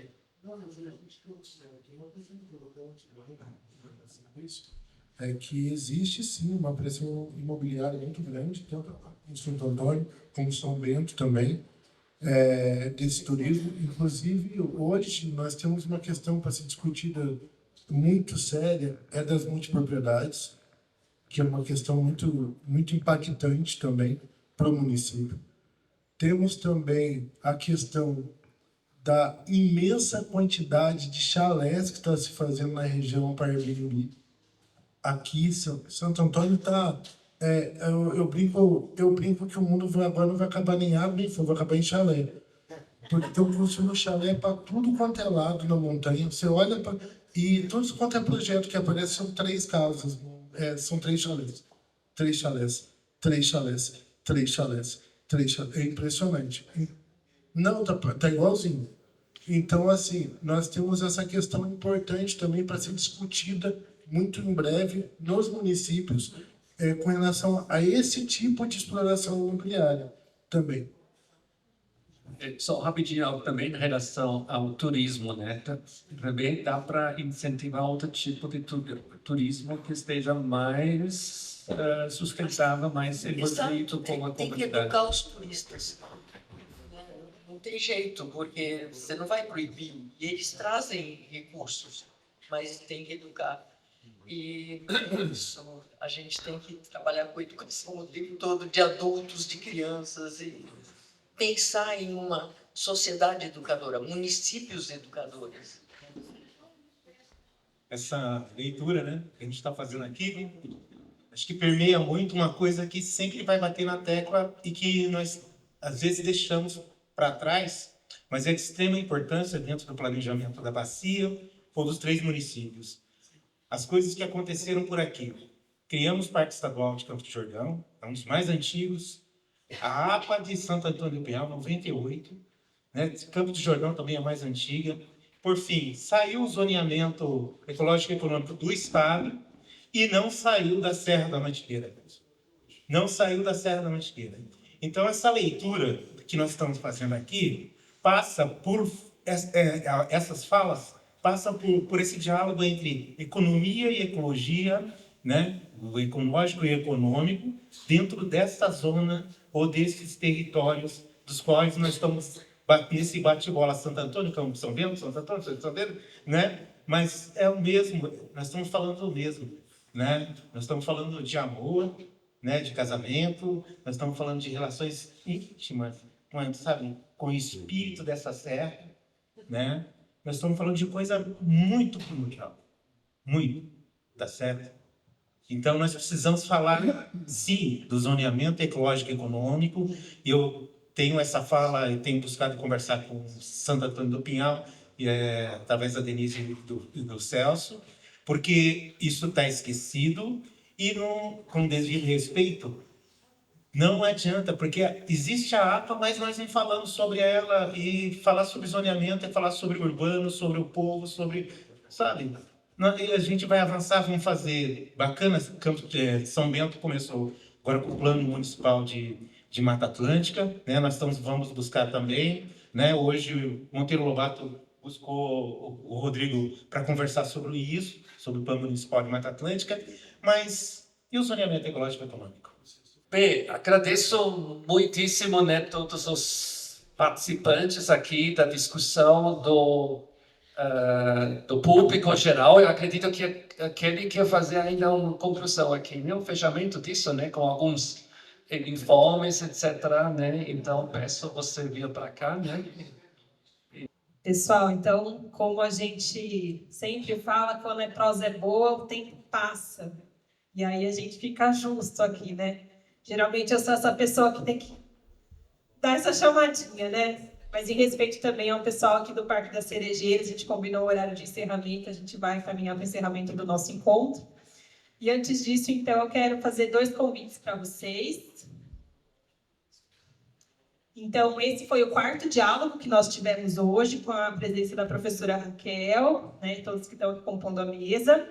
É que existe sim uma pressão imobiliária muito grande, tanto em Santo Antônio como em São Bento também, desse turismo. Inclusive, hoje nós temos uma questão para ser discutida muito séria, é das multipropriedades, que é uma questão muito, muito impactante também para o município. Temos também a questão da imensa quantidade de chalés que está se fazendo na região para Airbnb. Aqui, Santo Antônio está... eu brinco que o mundo agora não vai acabar nem Airbnb, vai acabar em chalé. Porque estão construindo chalé para tudo quanto é lado na montanha. Você olha para... E todos quanto é projeto que aparece são 3 casas. São 3 chalés. 3 chalés. 3 chalés. 3 chalés. 3 chalés. É impressionante. Não, tá igualzinho. Então, assim, nós temos essa questão importante também para ser discutida muito em breve nos municípios com relação a esse tipo de exploração imobiliária também. Só rapidinho também em relação ao turismo, né? Também dá para incentivar outro tipo de turismo que esteja mais sustentável, mais envolvido com a Tem que comunidade. educar os turistas. Não tem jeito, porque você não vai proibir. E eles trazem recursos, mas tem que educar. E isso, a gente tem que trabalhar com educação o tempo todo, de adultos, de crianças, e pensar em uma sociedade educadora, municípios educadores. Essa leitura, né, que a gente está fazendo aqui, acho que permeia muito uma coisa que sempre vai bater na tecla e que nós, às vezes, deixamos para trás, mas é de extrema importância dentro do planejamento da bacia ou dos 3 municípios. As coisas que aconteceram por aqui. Criamos o Parque Estadual de Campos do Jordão, é um dos mais antigos. A APA de Santo Antônio do Pinhal, 98. Né? Campos do Jordão também é mais antiga. Por fim, saiu o zoneamento ecológico e econômico do Estado e não saiu da Serra da Mantiqueira. Não saiu da Serra da Mantiqueira. Então, essa leitura que nós estamos fazendo aqui passa por essas falas, passa por esse diálogo entre economia e ecologia, né? O ecológico e econômico, dentro dessa zona ou desses territórios dos quais nós estamos nesse bate-bola Santo Antônio, Campo São Bento, Santo Antônio, São Bento, né? Mas é o mesmo, nós estamos falando do mesmo, né? Nós estamos falando de amor, né? De casamento, nós estamos falando de relações íntimas, sabe? Com o espírito dessa serra, né? Nós estamos falando de coisa muito primordial, muito, tá certo? Então, nós precisamos falar, sim, do zoneamento ecológico e econômico. Eu tenho essa fala, eu tenho buscado conversar com Santo Antônio do Pinhal, através da Denise e do Celso, porque isso está esquecido e, com devido respeito, não adianta, porque existe a APA, mas nós nem falamos sobre ela, e falar sobre zoneamento é falar sobre o urbano, sobre o povo, sobre, sabe? A gente vai avançar, vamos fazer bacana. São Bento começou agora com o Plano Municipal de Mata Atlântica, né? Nós vamos buscar também, né? Hoje o Monteiro Lobato buscou o Rodrigo para conversar sobre isso, sobre o Plano Municipal de Mata Atlântica, mas e o zoneamento ecológico e econômico? Bem, agradeço muitíssimo, né, todos os participantes aqui da discussão, do público geral. Eu acredito que aquele quer fazer ainda uma conclusão aqui, né, um fechamento disso, né, com alguns informes, etc., né? Então, peço você vir para cá, né? Pessoal, então, como a gente sempre fala, quando a prosa é boa, o tempo passa. E aí a gente fica justo aqui, né? Geralmente eu sou essa pessoa que tem que dar essa chamadinha, né? Mas em respeito também ao pessoal aqui do Parque das Cerejeiras, a gente combinou o horário de encerramento, a gente vai caminhar para o encerramento do nosso encontro. E antes disso, então, eu quero fazer 2 convites para vocês. Então, esse foi o 4º diálogo que nós tivemos hoje, com a presença da professora Raquel, né, todos que estão aqui compondo a mesa.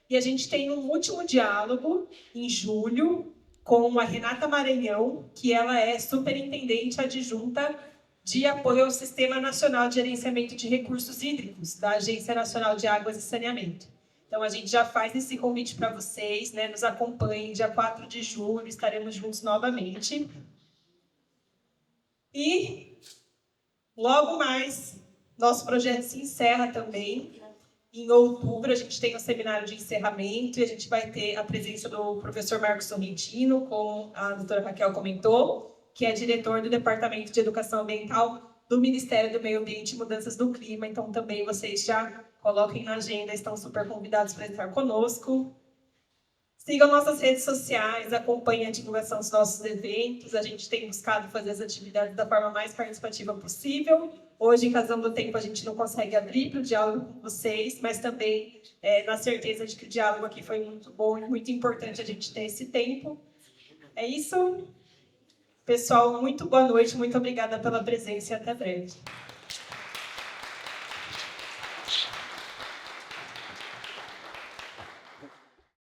E a gente tem um último diálogo em julho com a Renata Maranhão, que ela é superintendente adjunta de apoio ao Sistema Nacional de Gerenciamento de Recursos Hídricos, da Agência Nacional de Águas e Saneamento. Então, a gente já faz esse convite para vocês, né? Nos acompanhem, dia 4 de julho, estaremos juntos novamente. E, logo mais, nosso projeto se encerra também. Em outubro, a gente tem um seminário de encerramento e a gente vai ter a presença do professor Marcos Sorrentino, como a doutora Raquel comentou, que é diretor do Departamento de Educação Ambiental do Ministério do Meio Ambiente e Mudanças do Clima. Então, também vocês já coloquem na agenda, estão super convidados para estar conosco. Sigam nossas redes sociais, acompanhem a divulgação dos nossos eventos. A gente tem buscado fazer as atividades da forma mais participativa possível. Hoje, em razão do tempo, a gente não consegue abrir para o diálogo com vocês, mas também na certeza de que o diálogo aqui foi muito bom e muito importante a gente ter esse tempo. É isso. Pessoal, muito boa noite, muito obrigada pela presença e até breve.